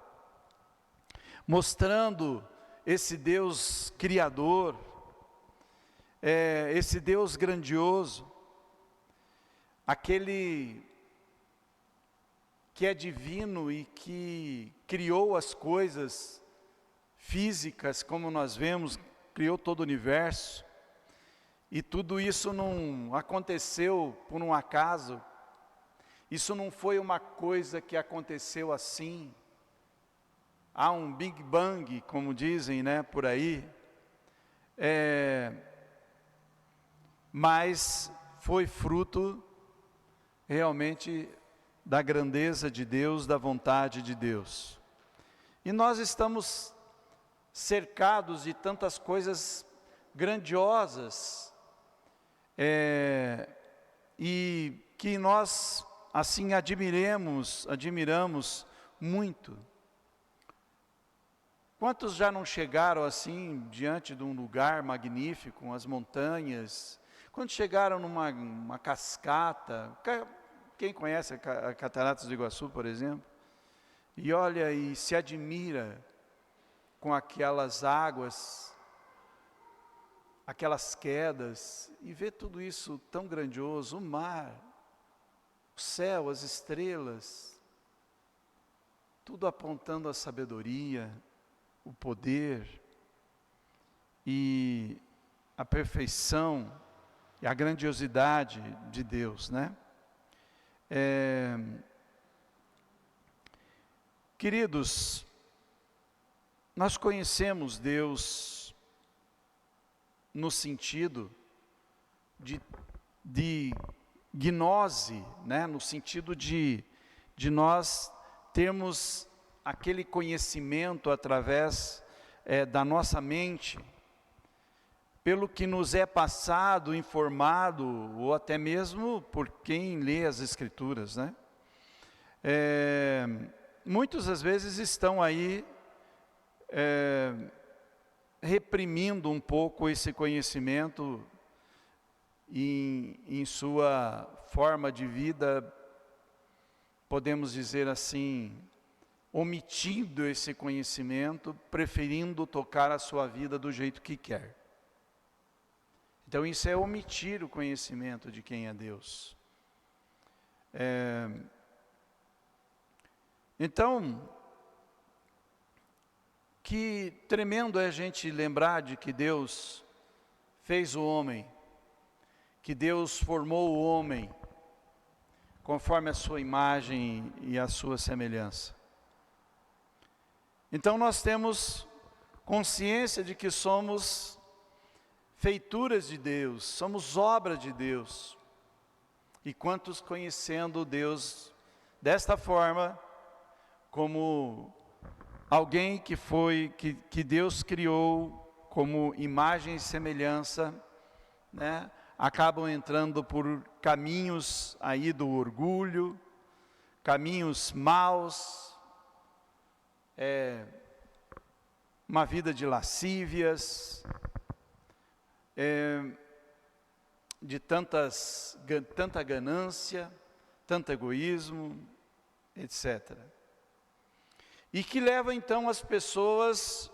mostrando esse Deus criador, esse Deus grandioso, aquele que é divino e que criou as coisas físicas, como nós vemos, criou todo o universo, e tudo isso não aconteceu por um acaso, isso não foi uma coisa que aconteceu assim, há um Big Bang, como dizem, por aí, mas foi fruto realmente da grandeza de Deus, da vontade de Deus. E nós estamos cercados de tantas coisas grandiosas, e que nós assim admiramos muito. Quantos já não chegaram assim diante de um lugar magnífico, as montanhas, quando chegaram numa cascata, quem conhece a Cataratas do Iguaçu, por exemplo, e olha e se admira com aquelas águas, aquelas quedas, e vê tudo isso tão grandioso, o mar, o céu, as estrelas, tudo apontando a sabedoria, o poder e a perfeição e a grandiosidade de Deus, Queridos, nós conhecemos Deus no sentido de gnose, no sentido de nós termos aquele conhecimento através da nossa mente, pelo que nos é passado, informado, ou até mesmo por quem lê as Escrituras, muitos às vezes estão aí reprimindo um pouco esse conhecimento em sua forma de vida, podemos dizer assim, omitindo esse conhecimento, preferindo tocar a sua vida do jeito que quer. Então isso é omitir o conhecimento de quem é Deus. Então, que tremendo é a gente lembrar de que Deus fez o homem, que Deus formou o homem conforme a sua imagem e a sua semelhança. Então nós temos consciência de que somos feituras de Deus, somos obra de Deus. E quantos conhecendo Deus desta forma, como alguém que Deus criou como imagem e semelhança, acabam entrando por caminhos aí do orgulho, caminhos maus, uma vida de lascívias, de tanta ganância, tanto egoísmo, etc. E que leva então as pessoas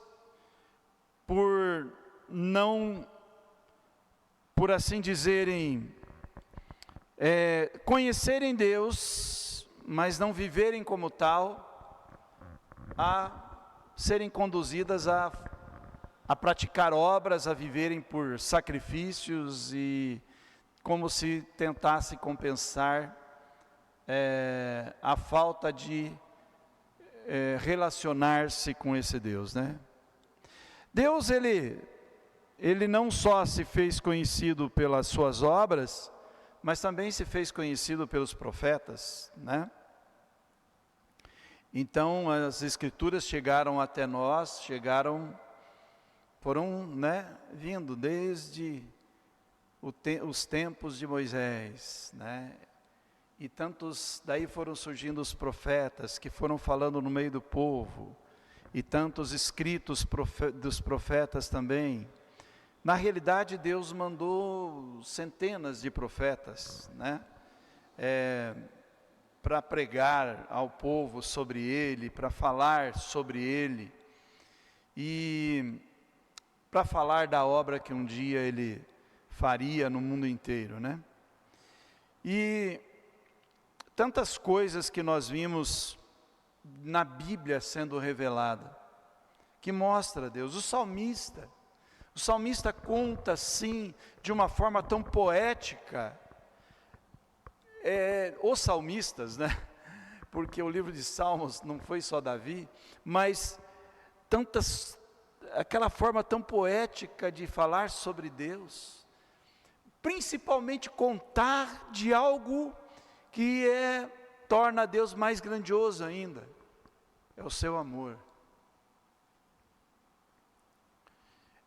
por assim dizerem, conhecerem Deus, mas não viverem como tal, a serem conduzidas a praticar obras, a viverem por sacrifícios e como se tentasse compensar a falta de relacionar-se com esse Deus, né? Deus, ele não só se fez conhecido pelas suas obras, mas também se fez conhecido pelos profetas, né? Então as escrituras chegaram até nós, foram, né, vindo desde os tempos de Moisés, né? E daí foram surgindo os profetas que foram falando no meio do povo, e tantos escritos dos profetas também. Na realidade, Deus mandou centenas de profetas, né? Para pregar ao povo sobre Ele, para falar sobre Ele, e para falar da obra que um dia Ele faria no mundo inteiro, né? E tantas coisas que nós vimos na Bíblia sendo revelada, que mostra Deus. O salmista conta assim, de uma forma tão poética, os salmistas, né? Porque o livro de Salmos não foi só Davi, mas aquela forma tão poética de falar sobre Deus, principalmente contar de algo que torna Deus mais grandioso ainda, é o seu amor.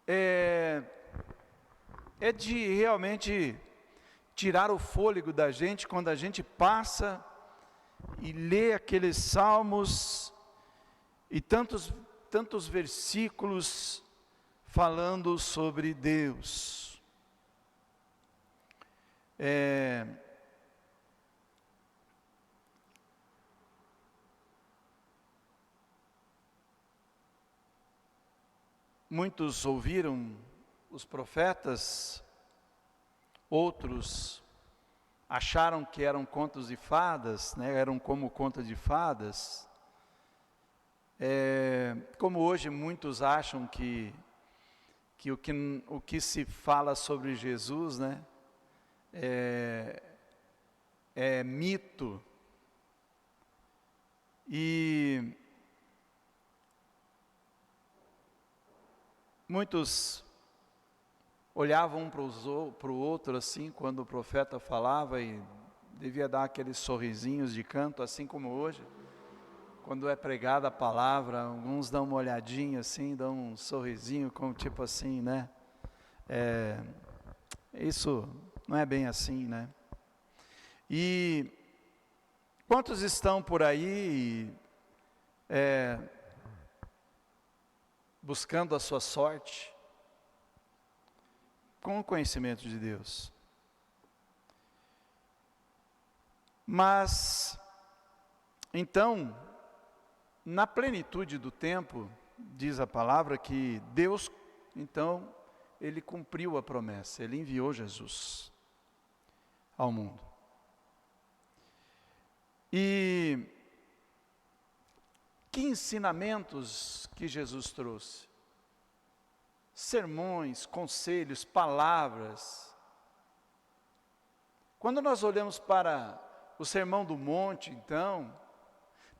É de realmente tirar o fôlego da gente quando a gente passa e lê aqueles salmos e tantos versículos falando sobre Deus. Muitos ouviram os profetas, outros acharam que eram contos de fadas, né? Eram como contos de fadas. Como hoje muitos acham que o que se fala sobre Jesus, né, é mito. E muitos olhavam um para o outro assim, quando o profeta falava, e devia dar aqueles sorrisinhos de canto, assim como hoje. Quando é pregada a palavra, alguns dão uma olhadinha assim, dão um sorrisinho, como tipo assim, né? Isso não é bem assim, né? E quantos estão por aí buscando a sua sorte com o conhecimento de Deus? Mas, então, na plenitude do tempo, diz a palavra que Deus, então, Ele cumpriu a promessa, Ele enviou Jesus ao mundo. E que ensinamentos que Jesus trouxe? Sermões, conselhos, palavras. Quando nós olhamos para o Sermão do Monte, então,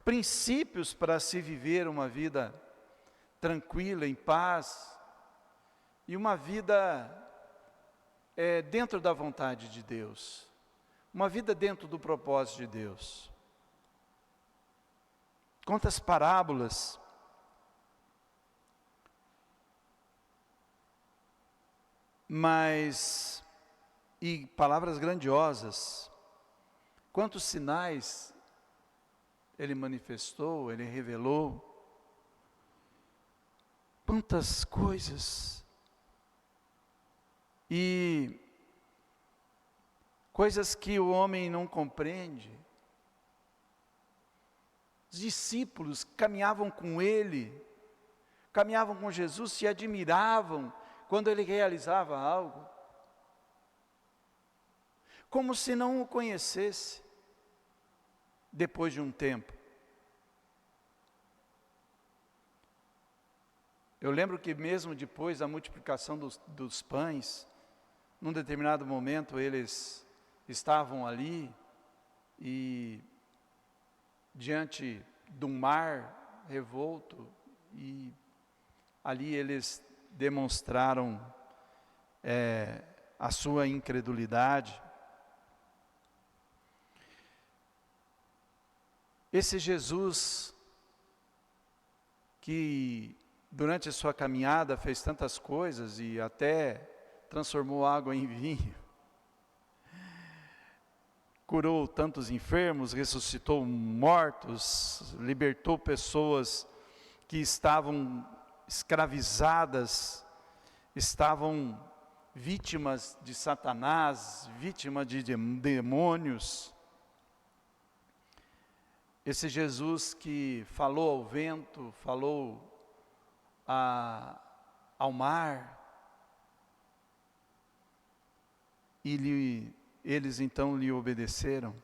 princípios para se viver uma vida tranquila, em paz, e uma vida dentro da vontade de Deus, uma vida dentro do propósito de Deus. Quantas parábolas, e palavras grandiosas, quantos sinais Ele manifestou, Ele revelou, quantas coisas, e coisas que o homem não compreende. Os discípulos caminhavam com Ele, caminhavam com Jesus, se admiravam quando Ele realizava algo, como se não o conhecesse. Depois de um tempo, eu lembro que mesmo depois da multiplicação dos pães, num determinado momento eles estavam ali, e diante do mar revolto, e ali eles demonstraram a sua incredulidade. Esse Jesus que durante a sua caminhada fez tantas coisas e até transformou água em vinho, curou tantos enfermos, ressuscitou mortos, libertou pessoas que estavam escravizadas, estavam vítimas de Satanás, vítimas de demônios. Esse Jesus que falou ao vento, falou ao mar, e eles então lhe obedeceram.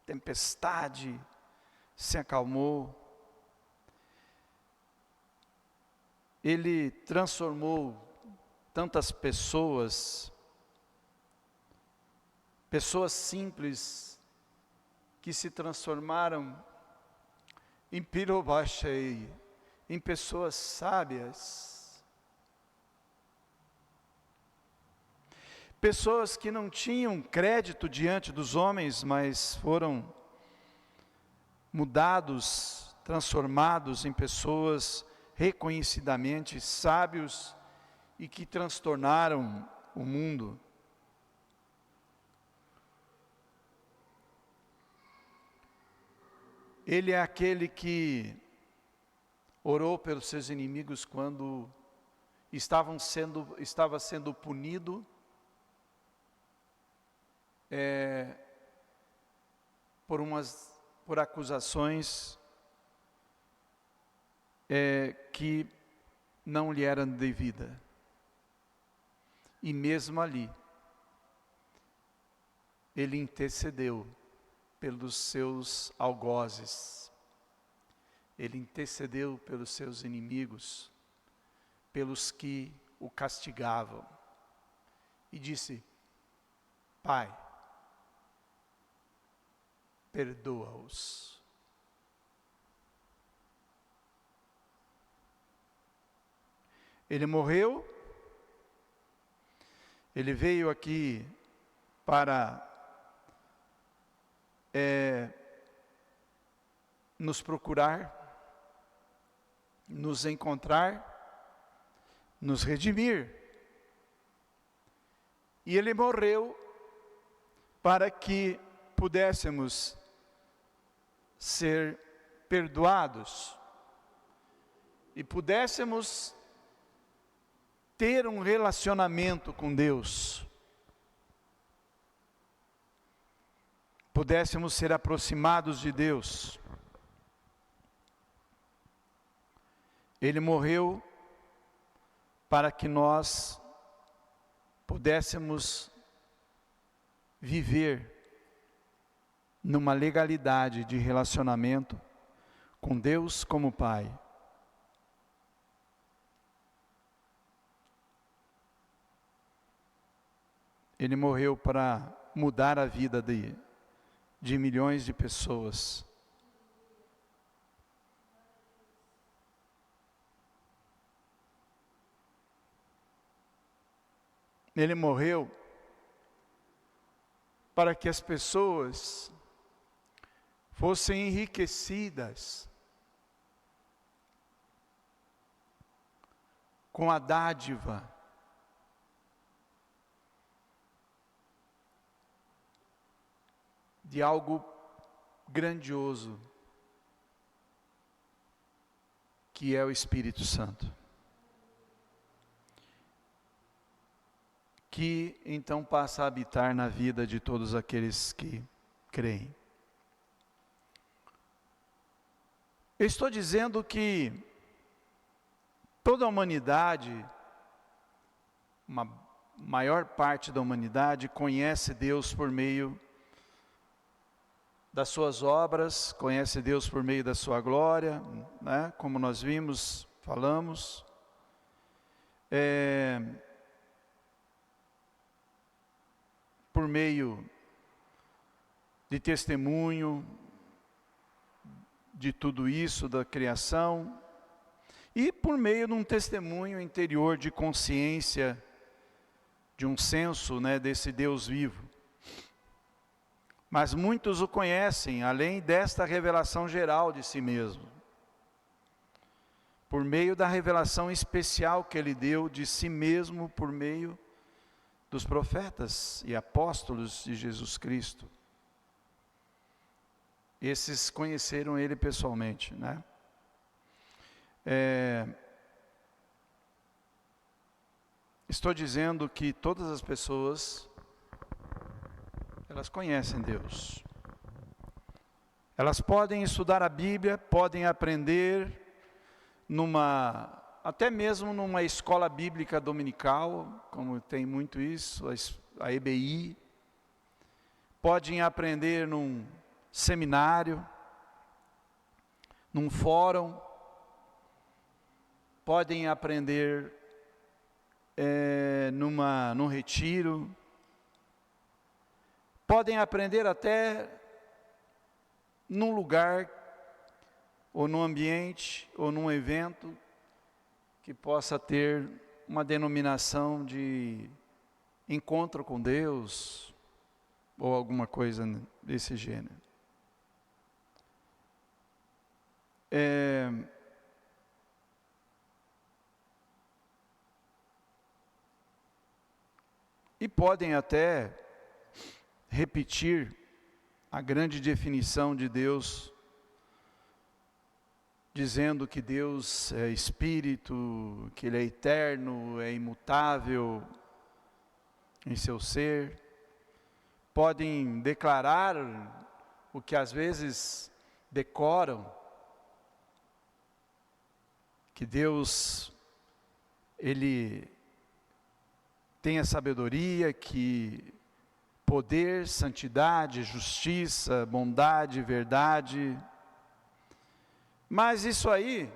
Tempestade se acalmou. Ele transformou tantas pessoas simples, que se transformaram em pirobashei, em pessoas sábias. Pessoas que não tinham crédito diante dos homens, mas foram mudados, transformados em pessoas reconhecidamente sábios e que transtornaram o mundo. Ele é aquele que orou pelos seus inimigos quando estava sendo punido por acusações que não lhe eram devidas. E mesmo ali, ele intercedeu pelos seus algozes, ele intercedeu pelos seus inimigos, pelos que o castigavam, e disse: Pai, perdoa-os. Ele morreu, ele veio aqui para nos procurar, nos encontrar, nos redimir. E ele morreu para que pudéssemos ser perdoados e pudéssemos ter um relacionamento com Deus, pudéssemos ser aproximados de Deus. Ele morreu para que nós pudéssemos viver numa legalidade de relacionamento com Deus como Pai. Ele morreu para mudar a vida de milhões de pessoas. Ele morreu para que as pessoas fossem enriquecidas com a dádiva de algo grandioso, que é o Espírito Santo, que então passa a habitar na vida de todos aqueles que creem. Eu estou dizendo que toda a humanidade, uma maior parte da humanidade, conhece Deus por meio das suas obras, conhece Deus por meio da sua glória, né? Como nós vimos, falamos. Por meio de testemunho de tudo isso, da criação, e por meio de um testemunho interior de consciência, de um senso, né, desse Deus vivo. Mas muitos o conhecem, além desta revelação geral de si mesmo, por meio da revelação especial que ele deu de si mesmo, por meio dos profetas e apóstolos de Jesus Cristo. Esses conheceram ele pessoalmente, né? Estou dizendo que todas as pessoas, elas conhecem Deus. Elas podem estudar a Bíblia, podem aprender até mesmo numa escola bíblica dominical, como tem muito isso, a EBI. Podem aprender num seminário, num fórum. Podem aprender num retiro. Podem aprender até num lugar, ou num ambiente, ou num evento, que possa ter uma denominação de encontro com Deus, ou alguma coisa desse gênero. E podem até repetir a grande definição de Deus, dizendo que Deus é Espírito, que Ele é eterno, é imutável em seu ser. Podem declarar o que às vezes decoram, que Deus, Ele tem a sabedoria, que poder, santidade, justiça, bondade, verdade. Mas isso aí,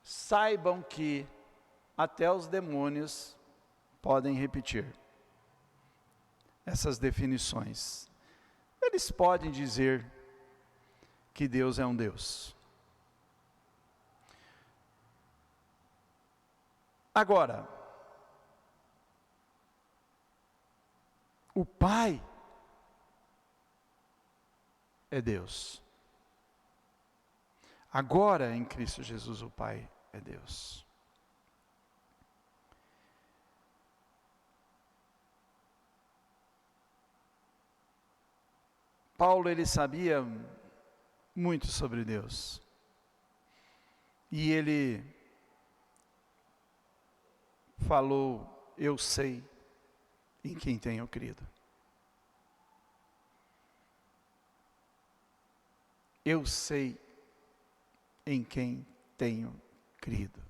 saibam que até os demônios podem repetir essas definições. Eles podem dizer que Deus é um Deus. Agora, o Pai é Deus. Agora, em Cristo Jesus, o Pai é Deus. Paulo, ele sabia muito sobre Deus. E ele falou: eu sei em quem tenho crido. Eu sei em quem tenho crido.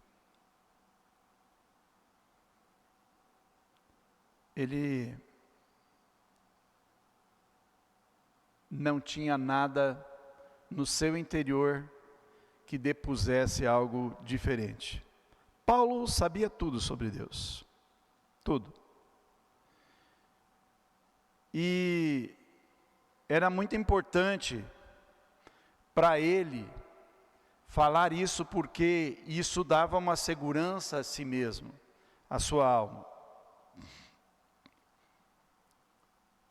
Ele não tinha nada no seu interior que depusesse algo diferente. Paulo sabia tudo sobre Deus. Tudo. E era muito importante para ele falar isso, porque isso dava uma segurança a si mesmo, a sua alma.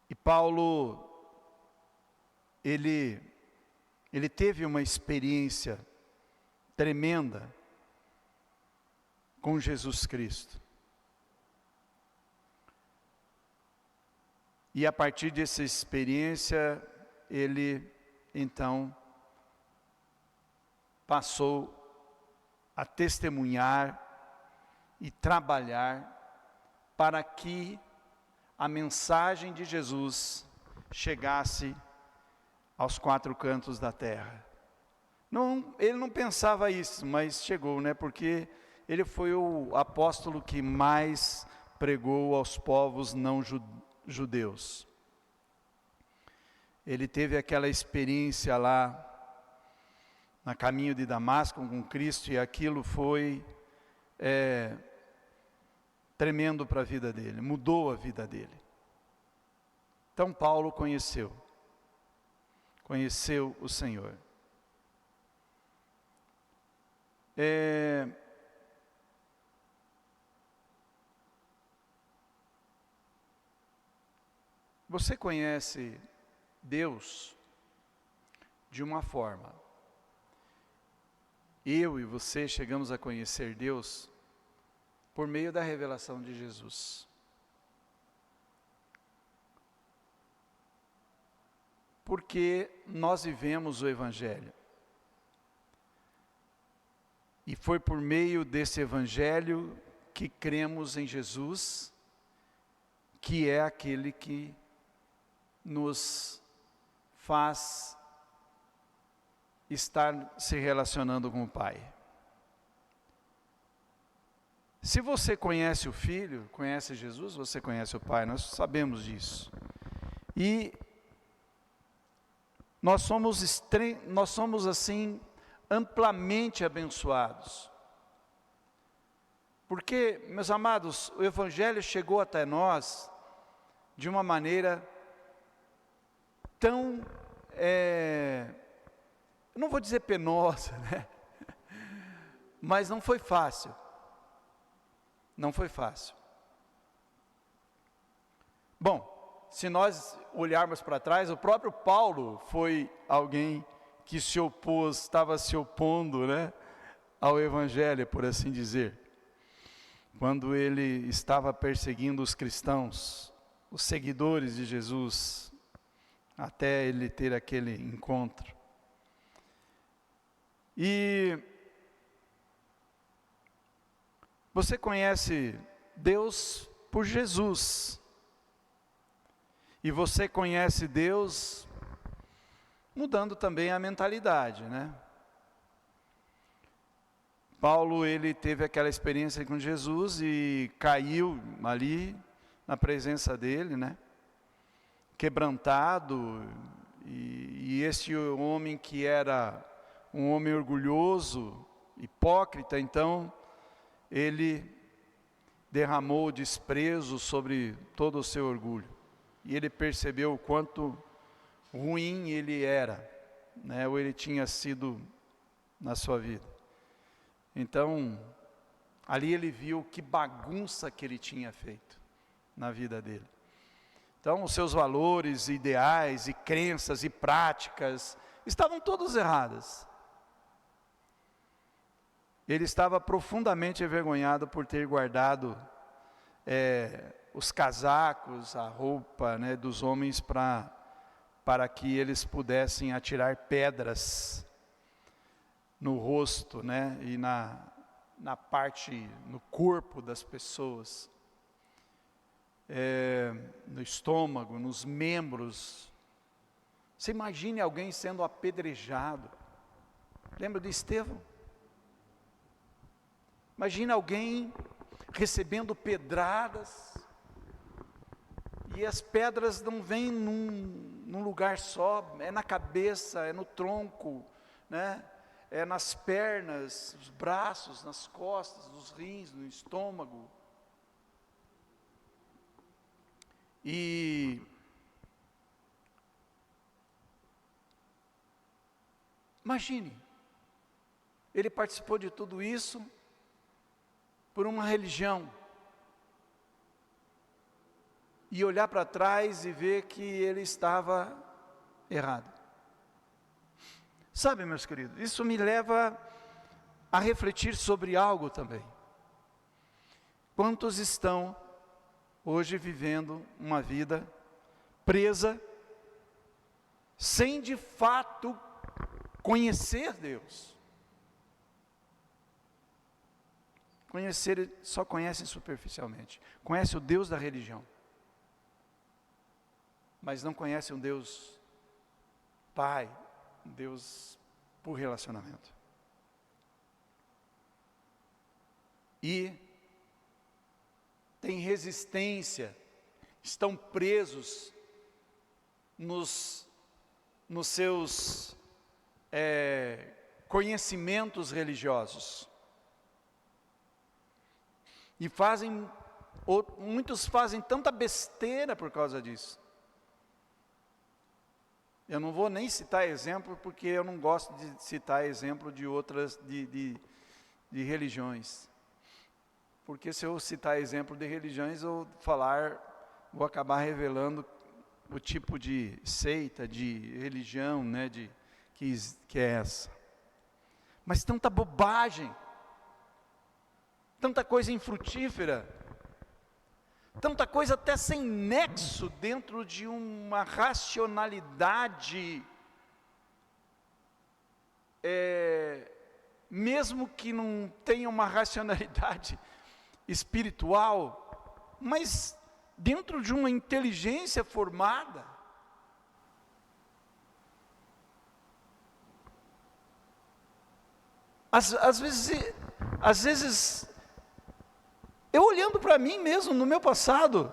E Paulo, ele teve uma experiência tremenda com Jesus Cristo. E a partir dessa experiência, ele então passou a testemunhar e trabalhar para que a mensagem de Jesus chegasse aos quatro cantos da terra. Ele não pensava isso, mas chegou, né? Porque ele foi o apóstolo que mais pregou aos povos não judeus. Ele teve aquela experiência lá no caminho de Damasco com Cristo, e aquilo foi tremendo para a vida dele, mudou a vida dele. Então Paulo conheceu o Senhor. Você conhece Deus de uma forma. Eu e você chegamos a conhecer Deus por meio da revelação de Jesus. Porque nós vivemos o Evangelho. E foi por meio desse Evangelho que cremos em Jesus, que é aquele que nos faz estar se relacionando com o Pai. Se você conhece o Filho, conhece Jesus, você conhece o Pai, nós sabemos disso. E nós somos assim amplamente abençoados. Porque, meus amados, o Evangelho chegou até nós de uma maneira tão, eu não vou dizer penosa, né? Mas não foi fácil. Não foi fácil. Bom, se nós olharmos para trás, o próprio Paulo foi alguém que se opôs, estava se opondo, né, ao Evangelho, por assim dizer. Quando ele estava perseguindo os cristãos, os seguidores de Jesus, até ele ter aquele encontro. E você conhece Deus por Jesus. E você conhece Deus mudando também a mentalidade, né? Paulo, ele teve aquela experiência com Jesus e caiu ali na presença dele, né? Quebrantado, e esse homem que era um homem orgulhoso, hipócrita, então, ele derramou desprezo sobre todo o seu orgulho. E ele percebeu o quanto ruim ele era, né, ou ele tinha sido na sua vida. Então, ali ele viu que bagunça que ele tinha feito na vida dele. Então, os seus valores, ideais e crenças e práticas estavam todas erradas. Ele estava profundamente envergonhado por ter guardado os casacos, a roupa, né, dos homens para que eles pudessem atirar pedras no rosto, né, e na parte, no corpo das pessoas, no estômago, nos membros. Você imagine alguém sendo apedrejado. Lembra de Estevão? Imagina alguém recebendo pedradas, e as pedras não vêm num lugar só, é na cabeça, é no tronco, né? É nas pernas, nos braços, nas costas, nos rins, no estômago. E imagine, ele participou de tudo isso por uma religião, e olhar para trás e ver que ele estava errado. Sabe, meus queridos, isso me leva a refletir sobre algo também. Quantos estão hoje vivendo uma vida presa, sem de fato conhecer Deus? Só conhecem superficialmente. Conhece o Deus da religião, mas não conhece um Deus Pai, um Deus por relacionamento. E tem resistência, estão presos nos seus conhecimentos religiosos. E muitos fazem tanta besteira por causa disso. Eu não vou nem citar exemplo, porque eu não gosto de citar exemplo de outras, de religiões. Porque se eu citar exemplo de religiões, vou acabar revelando o tipo de seita, de religião, né, que é essa. Mas tanta bobagem, tanta coisa infrutífera, tanta coisa até sem nexo dentro de uma racionalidade, mesmo que não tenha uma racionalidade espiritual, mas dentro de uma inteligência formada. Às vezes, eu olhando para mim mesmo, no meu passado,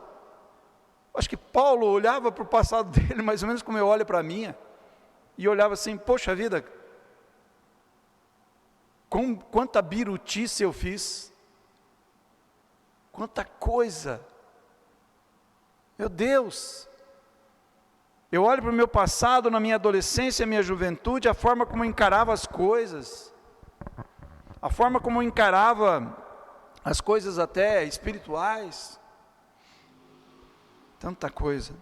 acho que Paulo olhava para o passado dele, mais ou menos como eu olho para a minha, e olhava assim, poxa vida, quanta birutice eu fiz, quanta coisa, meu Deus. Eu olho para o meu passado, na minha adolescência, minha juventude, a forma como eu encarava as coisas, a forma como eu encarava as coisas até espirituais, tanta coisa.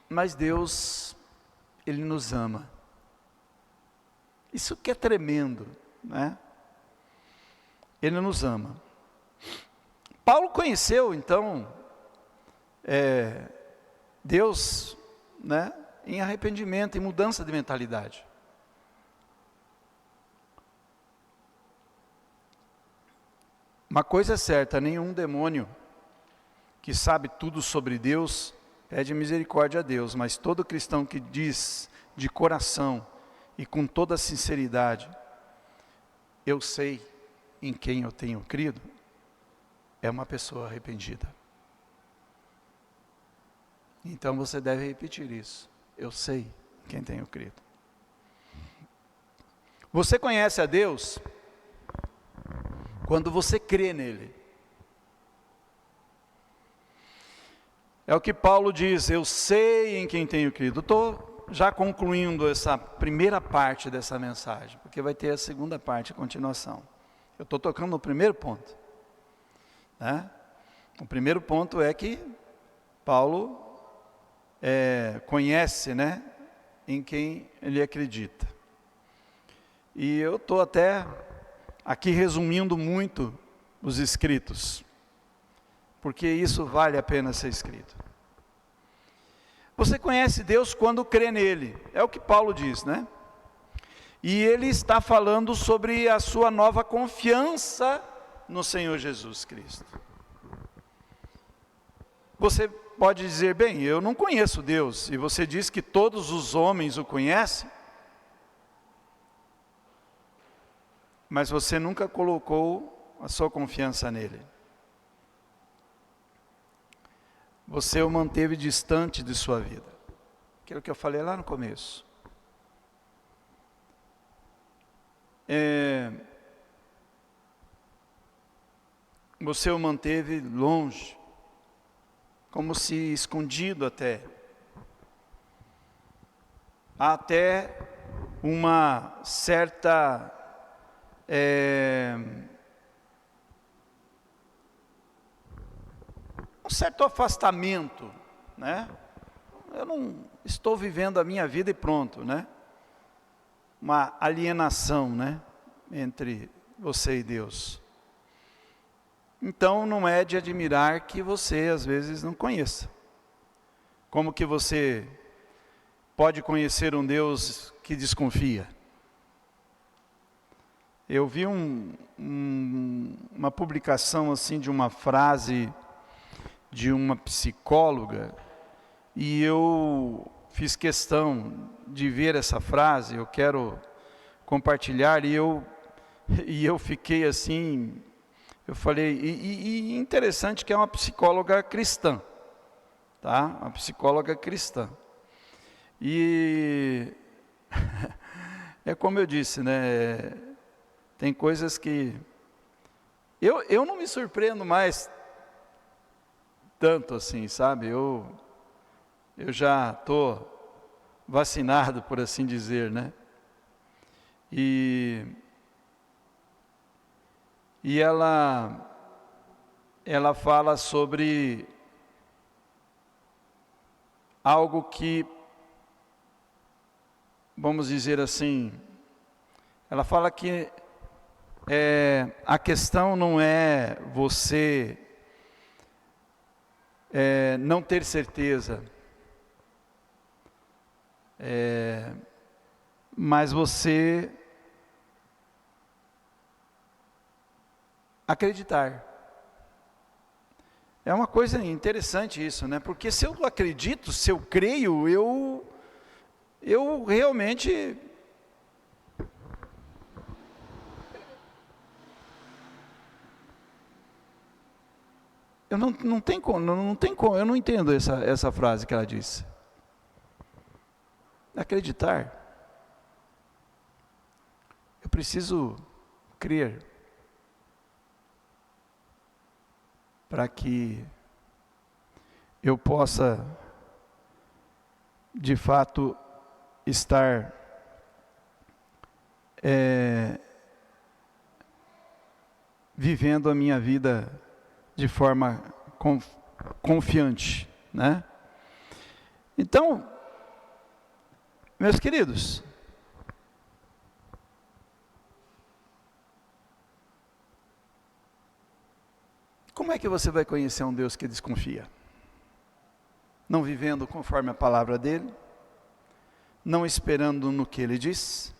Mas Deus, Ele nos ama. Isso que é tremendo, né? Ele nos ama. Paulo conheceu, então, Deus, né, em arrependimento, em mudança de mentalidade. Uma coisa é certa, nenhum demônio que sabe tudo sobre Deus pede misericórdia a Deus, mas todo cristão que diz de coração e com toda sinceridade, eu sei em quem eu tenho crido, é uma pessoa arrependida. Então você deve repetir isso. Eu sei em quem tenho crido. Você conhece a Deus quando você crê nele. É o que Paulo diz, eu sei em quem tenho crido. Estou já concluindo essa primeira parte dessa mensagem, porque vai ter a segunda parte, a continuação. Eu estou tocando no primeiro ponto, né? O primeiro ponto é que Paulo conhece, né, em quem ele acredita. E eu estou até aqui resumindo muito os escritos, porque isso vale a pena ser escrito. Você conhece Deus quando crê nele, é o que Paulo diz, né? E ele está falando sobre a sua nova confiança no Senhor Jesus Cristo. Você pode dizer, bem, eu não conheço Deus, e você diz que todos os homens o conhecem, mas você nunca colocou a sua confiança nele. Você o manteve distante de sua vida. Aquilo que eu falei lá no começo. Você o manteve longe, como se escondido até uma certa um certo afastamento, né? Eu não estou vivendo a minha vida e pronto, né? Uma alienação, né, entre você e Deus. Então não é de admirar que você às vezes não conheça. Como que você pode conhecer um Deus que desconfia? Eu vi uma publicação assim de uma frase de uma psicóloga, e eu fiz questão de ver essa frase, eu quero compartilhar, e eu fiquei assim, eu falei, e interessante que é uma psicóloga cristã, tá? Uma psicóloga cristã. E é como eu disse, né? Tem coisas que eu não me surpreendo mais tanto assim, sabe? Eu já estou vacinado, por assim dizer, né? E ela fala sobre algo que, vamos dizer assim, ela fala que a questão não é você não ter certeza, mas você acreditar. É uma coisa interessante isso, né? Porque se eu acredito, se eu creio, eu realmente não tem como, eu não entendo essa frase que ela disse. Acreditar. Eu preciso crer para que eu possa, de fato, estar vivendo a minha vida de forma confiante, né? Então, meus queridos, como é que você vai conhecer um Deus que desconfia? Não vivendo conforme a palavra dele, não esperando no que ele diz.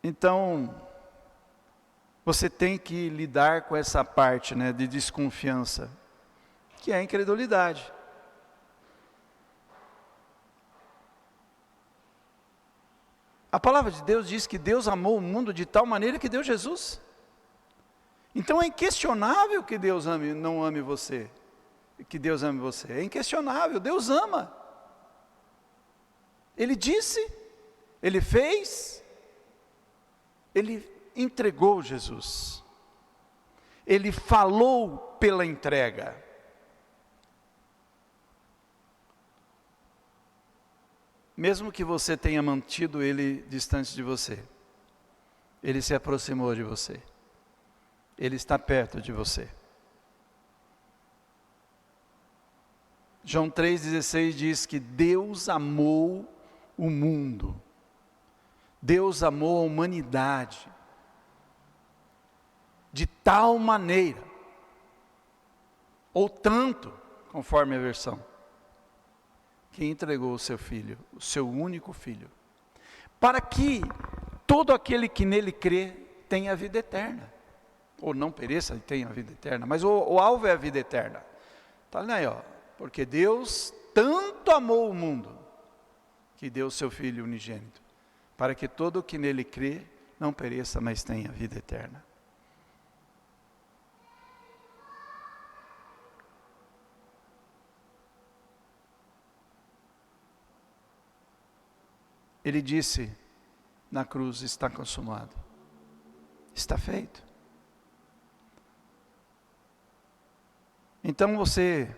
Então, você tem que lidar com essa parte, né, de desconfiança, que é a incredulidade. A palavra de Deus diz que Deus amou o mundo de tal maneira que deu Jesus. Então é inquestionável que Deus não ame você, que Deus ame você. É inquestionável, Deus ama. Ele disse, Ele fez, Ele entregou Jesus. Ele falou pela entrega. Mesmo que você tenha mantido Ele distante de você, Ele se aproximou de você. Ele está perto de você. João 3,16 diz que Deus amou o mundo. Deus amou a humanidade de tal maneira, ou tanto, conforme a versão, que entregou o seu Filho, o seu único Filho, para que todo aquele que nele crê tenha a vida eterna, ou não pereça e tenha a vida eterna, mas o alvo é a vida eterna. Está aí, ó, porque Deus tanto amou o mundo, que deu o seu Filho unigênito, para que todo o que nele crê não pereça, mas tenha a vida eterna. Ele disse na cruz: está consumado, está feito. Então você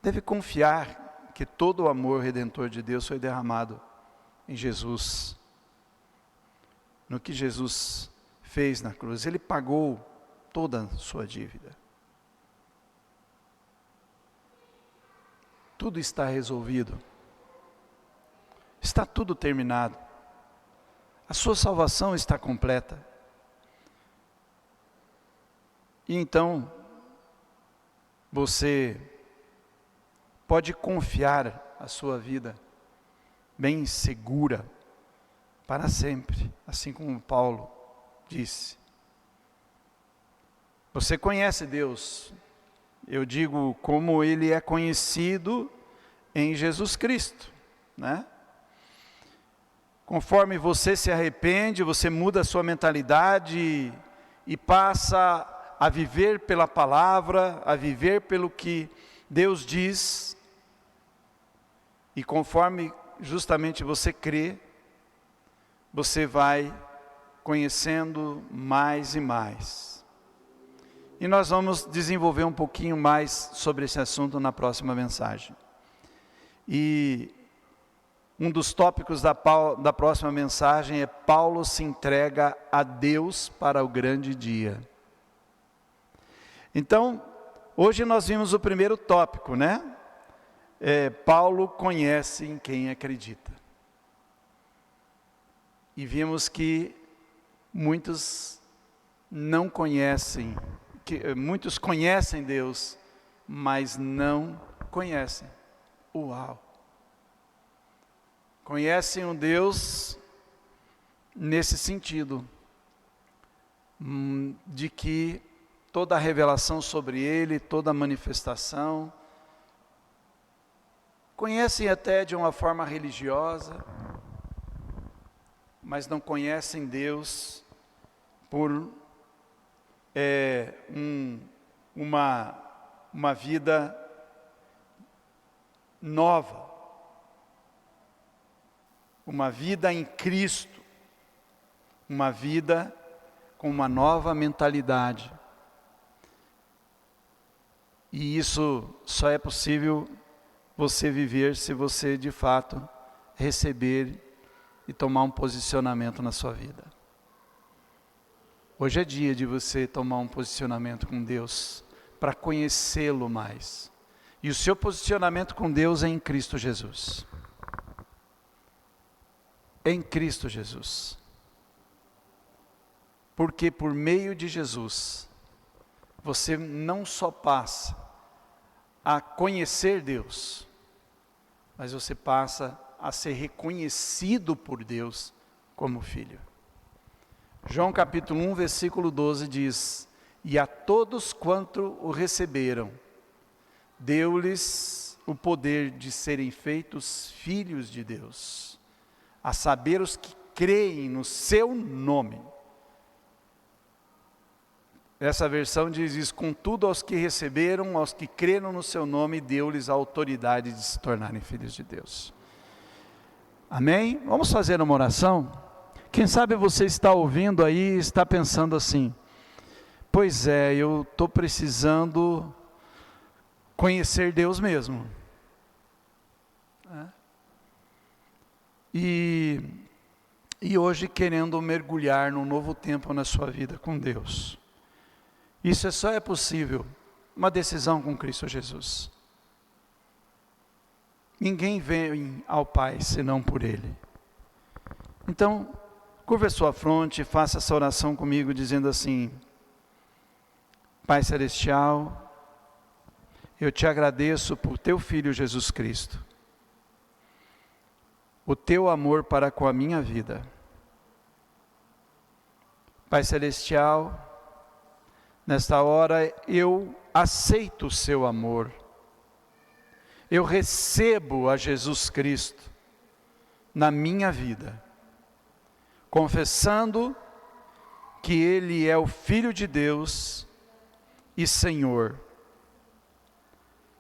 deve confiar que todo o amor redentor de Deus foi derramado em Jesus, no que Jesus fez na cruz. Ele pagou toda a sua dívida. Tudo está resolvido. Está tudo terminado. A sua salvação está completa. E então, você pode confiar a sua vida bem segura para sempre, assim como Paulo disse. Você conhece Deus, eu digo como Ele é conhecido em Jesus Cristo, né? Conforme você se arrepende, você muda a sua mentalidade e passa a viver pela palavra, a viver pelo que Deus diz. E conforme justamente você crê, você vai conhecendo mais e mais. E nós vamos desenvolver um pouquinho mais sobre esse assunto na próxima mensagem. E um dos tópicos da próxima mensagem é: Paulo se entrega a Deus para o grande dia. Então, hoje nós vimos o primeiro tópico, né? Paulo conhece em quem acredita. E vimos que muitos não conhecem, muitos conhecem Deus, mas não conhecem. Uau! Conhecem um Deus nesse sentido, de que toda a revelação sobre Ele, toda a manifestação, conhecem até de uma forma religiosa, mas não conhecem Deus por uma vida nova, uma vida em Cristo, uma vida com uma nova mentalidade. E isso só é possível você viver se você de fato receber e tomar um posicionamento na sua vida. Hoje é dia de você tomar um posicionamento com Deus, para conhecê-lo mais. E o seu posicionamento com Deus é em Cristo Jesus. É em Cristo Jesus. Porque por meio de Jesus, você não só passa a conhecer Deus, mas você passa a ser reconhecido por Deus como filho. João capítulo 1, versículo 12 diz: e a todos quanto o receberam, deu-lhes o poder de serem feitos filhos de Deus, a saber os que creem no seu nome. Essa versão diz isso: contudo aos que receberam, aos que creram no seu nome, deu-lhes a autoridade de se tornarem filhos de Deus. Amém? Vamos fazer uma oração? Quem sabe você está ouvindo aí e está pensando assim: pois é, eu estou precisando conhecer Deus mesmo. E hoje querendo mergulhar num novo tempo na sua vida com Deus. Isso só é possível, uma decisão com Cristo Jesus. Ninguém vem ao Pai senão por Ele. Então, curva a sua fronte e faça essa oração comigo, dizendo assim: Pai Celestial, eu te agradeço por teu Filho Jesus Cristo, o teu amor para com a minha vida. Pai Celestial, nesta hora eu aceito o seu amor, eu recebo a Jesus Cristo na minha vida, confessando que Ele é o Filho de Deus e Senhor.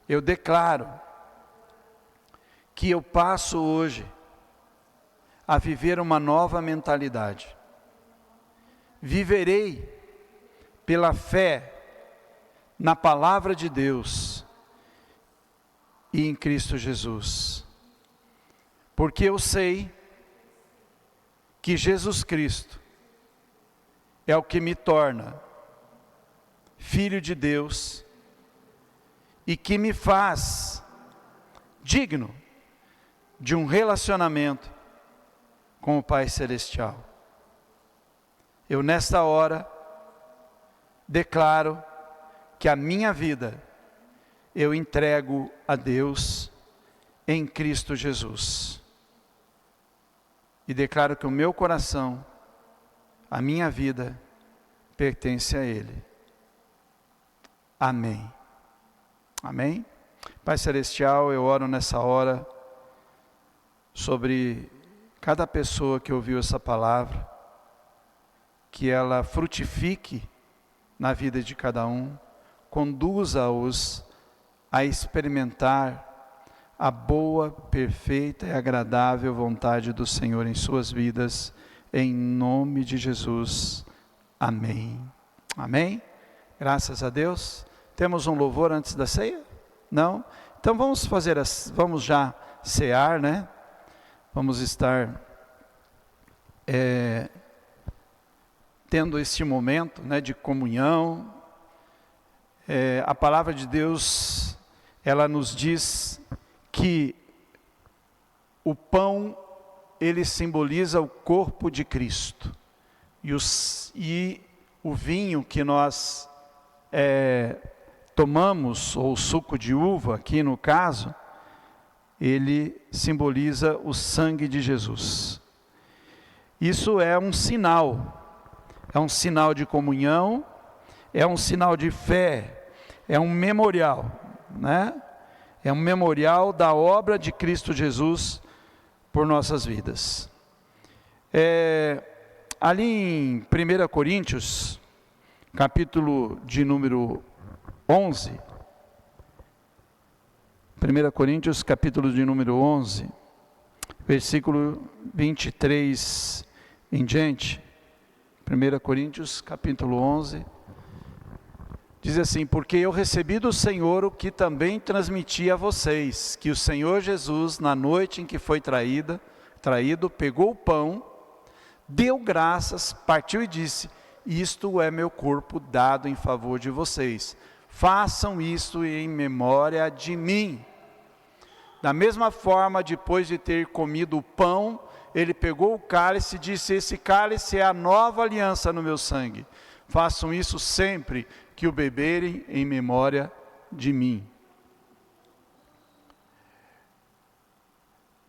Eu declaro que eu passo hoje a viver uma nova mentalidade. Viverei pela fé na palavra de Deus e em Cristo Jesus. Porque eu sei que Jesus Cristo é o que me torna filho de Deus e que me faz digno de um relacionamento com o Pai Celestial. Eu nesta hora declaro que a minha vida eu entrego a Deus em Cristo Jesus. E declaro que o meu coração, a minha vida, pertence a Ele. Amém. Amém? Pai Celestial, eu oro nessa hora sobre cada pessoa que ouviu essa palavra, que ela frutifique na vida de cada um, conduza-os a experimentar a boa, perfeita e agradável vontade do Senhor em suas vidas, em nome de Jesus. Amém. Amém? Graças a Deus. Temos um louvor antes da ceia? Não? Então vamos já cear, né? Vamos estar tendo este momento, né, de comunhão. A palavra de Deus, ela nos diz que o pão, ele simboliza o corpo de Cristo. E o vinho que nós tomamos, ou suco de uva, aqui no caso, ele simboliza o sangue de Jesus. Isso é um sinal de comunhão, é um sinal de fé, é um memorial, né? É um memorial da obra de Cristo Jesus por nossas vidas. Ali em 1 Coríntios, capítulo de número 11, 1 Coríntios, capítulo de número 11, versículo 23 em diante. 1 Coríntios, capítulo 11, diz assim: porque eu recebi do Senhor o que também transmiti a vocês, que o Senhor Jesus, na noite em que foi traído, pegou o pão, deu graças, partiu e disse: isto é meu corpo dado em favor de vocês. Façam isto em memória de mim. Da mesma forma, depois de ter comido o pão, ele pegou o cálice e disse: esse cálice é a nova aliança no meu sangue. Façam isso sempre que o beberem em memória de mim.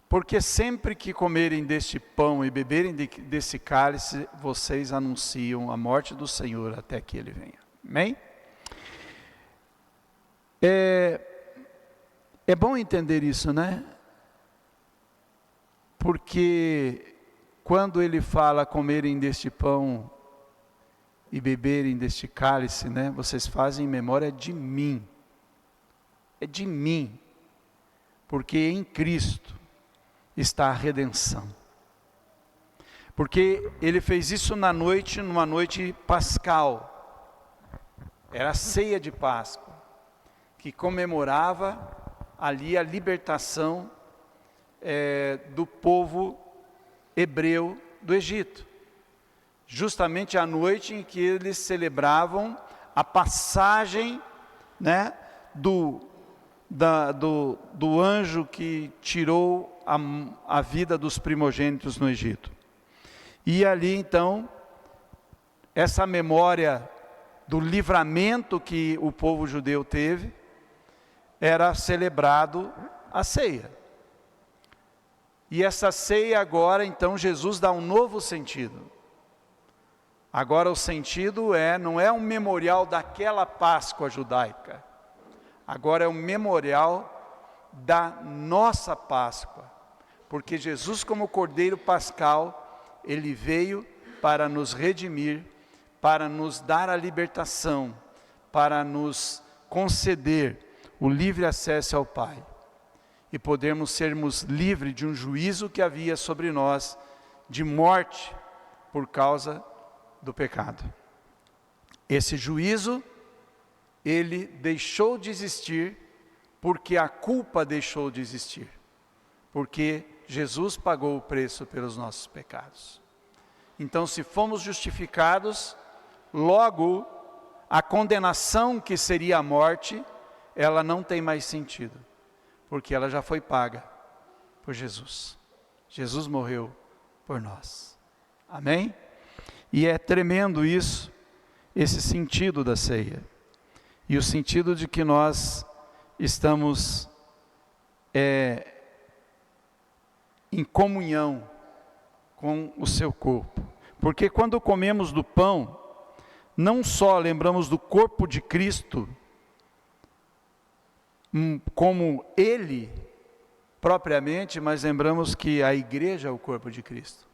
Porque sempre que comerem deste pão e beberem desse cálice, vocês anunciam a morte do Senhor até que Ele venha. Amém? É bom entender isso, né? Porque quando Ele fala comerem deste pão e beberem deste cálice, né? Vocês fazem em memória de mim. É de mim. Porque em Cristo está a redenção. Porque Ele fez isso numa noite pascal. Era a ceia de Páscoa, que comemorava ali a libertação do povo hebreu do Egito. Justamente a noite em que eles celebravam a passagem, né, do anjo que tirou a vida dos primogênitos no Egito. E ali então, essa memória do livramento que o povo judeu teve, era celebrado a ceia. E essa ceia agora, então, Jesus dá um novo sentido. Agora o sentido não é um memorial daquela Páscoa judaica. Agora é um memorial da nossa Páscoa. Porque Jesus, como Cordeiro Pascal, Ele veio para nos redimir, para nos dar a libertação, para nos conceder o livre acesso ao Pai. E podermos sermos livres de um juízo que havia sobre nós, de morte, por causa do pecado. Esse juízo, ele deixou de existir, porque a culpa deixou de existir. Porque Jesus pagou o preço pelos nossos pecados. Então, se fomos justificados, logo, a condenação que seria a morte, ela não tem mais sentido, porque ela já foi paga por Jesus. Jesus morreu por nós. Amém? E é tremendo isso, esse sentido da ceia. E o sentido de que nós estamos em comunhão com o seu corpo. Porque quando comemos do pão, não só lembramos do corpo de Cristo, como Ele propriamente, mas lembramos que a igreja é o corpo de Cristo.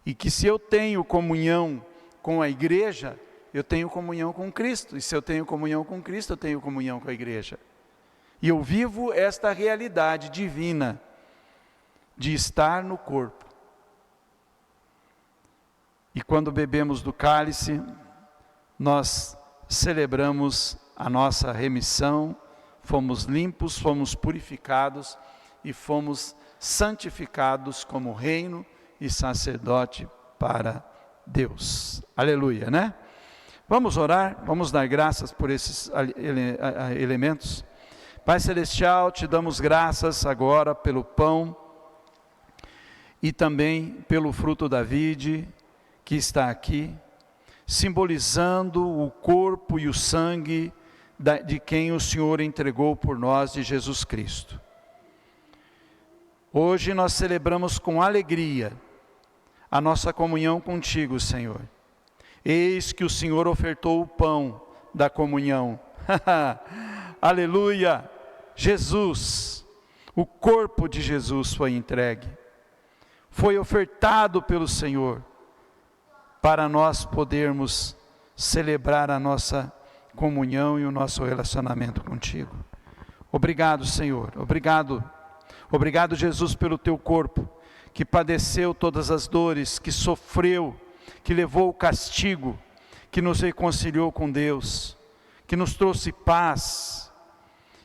E que se eu tenho comunhão com a igreja, eu tenho comunhão com Cristo. E se eu tenho comunhão com Cristo, eu tenho comunhão com a igreja. E eu vivo esta realidade divina de estar no corpo. E quando bebemos do cálice, nós celebramos a nossa remissão, fomos limpos, fomos purificados e fomos santificados como reino e sacerdote para Deus. Aleluia, né? Vamos orar, vamos dar graças por esses elementos. Pai Celestial, te damos graças agora pelo pão e também pelo fruto da vide que está aqui, simbolizando o corpo e o sangue de quem o Senhor entregou por nós, de Jesus Cristo. Hoje nós celebramos com alegria a nossa comunhão contigo, Senhor. Eis que o Senhor ofertou o pão da comunhão. Aleluia! Jesus, o corpo de Jesus foi entregue, foi ofertado pelo Senhor, para nós podermos celebrar a nossa comunhão e o nosso relacionamento contigo. Obrigado, Senhor, obrigado, Jesus, pelo teu corpo, que padeceu todas as dores, que sofreu, que levou o castigo, que nos reconciliou com Deus, que nos trouxe paz,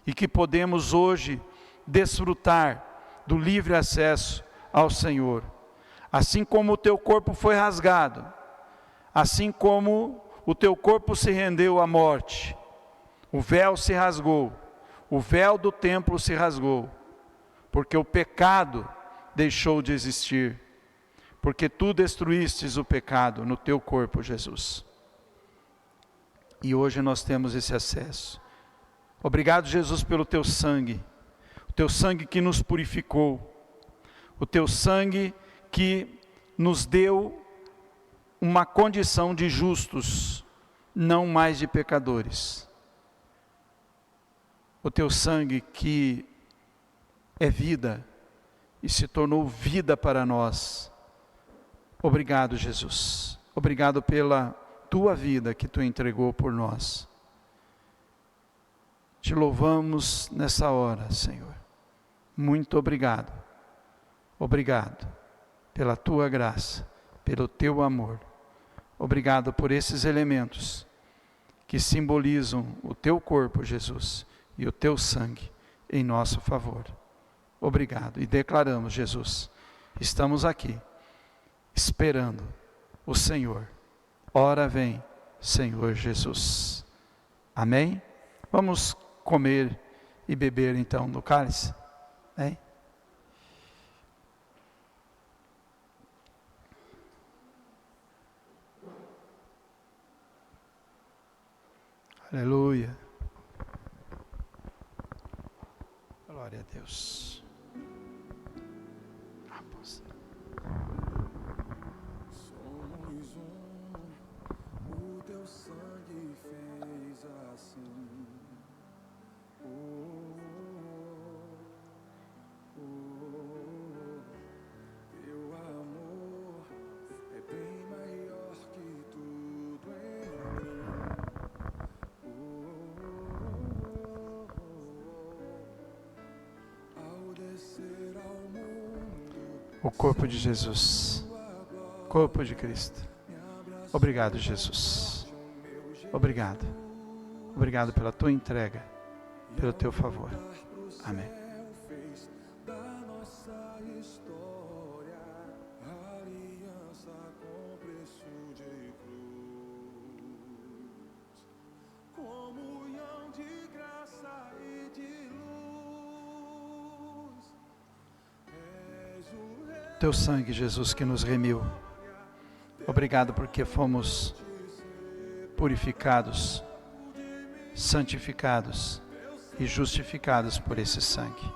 e que podemos hoje desfrutar do livre acesso ao Senhor. Assim como o teu corpo foi rasgado, assim como o teu corpo se rendeu à morte, o véu se rasgou, o véu do templo se rasgou, porque o pecado deixou de existir, porque tu destruístes o pecado no teu corpo, Jesus. E hoje nós temos esse acesso. Obrigado, Jesus, pelo teu sangue, o teu sangue que nos purificou, o teu sangue que nos deu uma condição de justos, não mais de pecadores. O teu sangue que é vida e se tornou vida para nós. Obrigado, Jesus. Obrigado pela tua vida que tu entregou por nós. Te louvamos nessa hora, Senhor. Muito obrigado. Obrigado pela tua graça, pelo teu amor. Obrigado por esses elementos que simbolizam o teu corpo, Jesus, e o teu sangue em nosso favor. Obrigado. E declaramos, Jesus, estamos aqui esperando o Senhor. Ora vem, Senhor Jesus. Amém? Vamos comer e beber então do cálice? Hein? Aleluia. Glória a Deus. Somos o teu sangue fez assim. Teu amor é bem maior que tudo em mim. Ao descer ao mundo, O corpo de Jesus, corpo de Cristo. Obrigado, Jesus. Obrigado. Obrigado pela tua entrega, pelo teu favor. Amém. fez da nossa história aliança com preço de cruz, comunhão de graça e de luz. Teu sangue, Jesus, que nos remiu. Obrigado porque fomos purificados, santificados e justificados por esse sangue.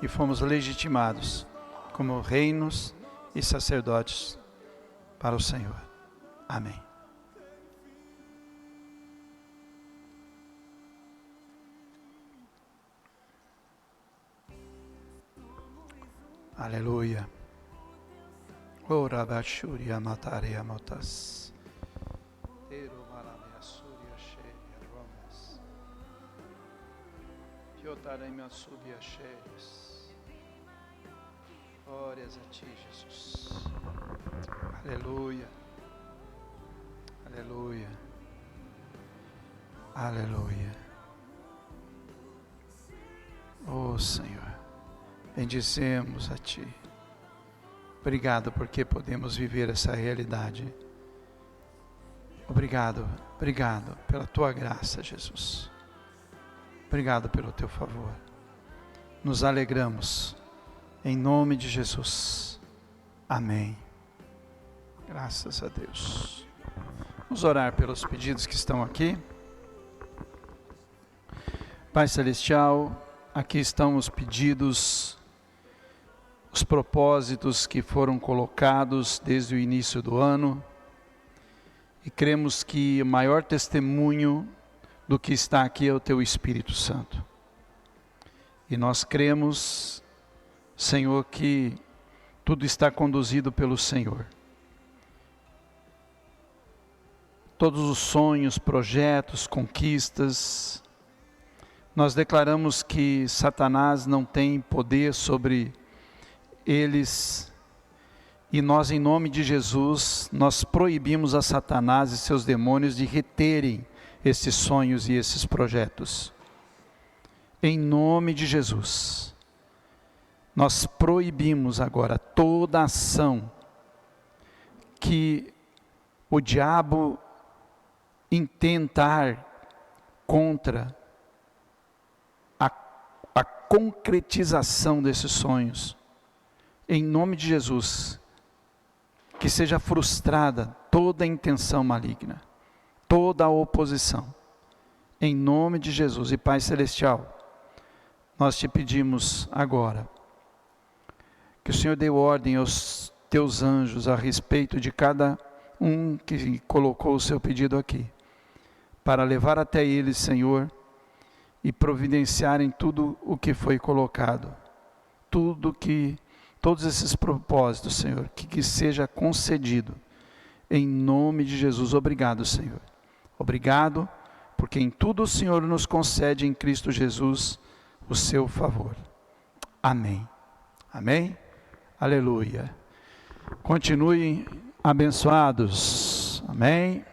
E fomos legitimados como reinos e sacerdotes para o Senhor. Amém. Aleluia. Ora bashuri amatare amotas. Tero marame asuri asheria romas. Tiotareme asuri asherias. Glórias a ti, Jesus. Aleluia. Aleluia. Aleluia. Oh Senhor, bendizemos a Ti. Obrigado porque podemos viver essa realidade. Obrigado pela Tua graça, Jesus. Obrigado pelo Teu favor. Nos alegramos, em nome de Jesus. Amém. Graças a Deus. Vamos orar pelos pedidos que estão aqui. Pai Celestial, aqui estão os pedidos, os propósitos que foram colocados desde o início do ano. E cremos que o maior testemunho do que está aqui é o Teu Espírito Santo. E nós cremos, Senhor, que tudo está conduzido pelo Senhor. Todos os sonhos, projetos, conquistas, nós declaramos que Satanás não tem poder sobre eles. E nós, em nome de Jesus, nós proibimos a Satanás e seus demônios de reterem esses sonhos e esses projetos. Em nome de Jesus, nós proibimos agora toda ação que o diabo intentar contra a concretização desses sonhos. Em nome de Jesus, que seja frustrada toda a intenção maligna, toda a oposição. Em nome de Jesus. E Pai Celestial, nós Te pedimos agora que o Senhor dê ordem aos Teus anjos a respeito de cada um que colocou o seu pedido aqui, para levar até eles, Senhor, e providenciarem tudo o que foi colocado, todos esses propósitos, Senhor, que seja concedido, em nome de Jesus. Obrigado, Senhor. Obrigado, porque em tudo o Senhor nos concede em Cristo Jesus o seu favor. Amém. Amém? Aleluia. Continuem abençoados. Amém.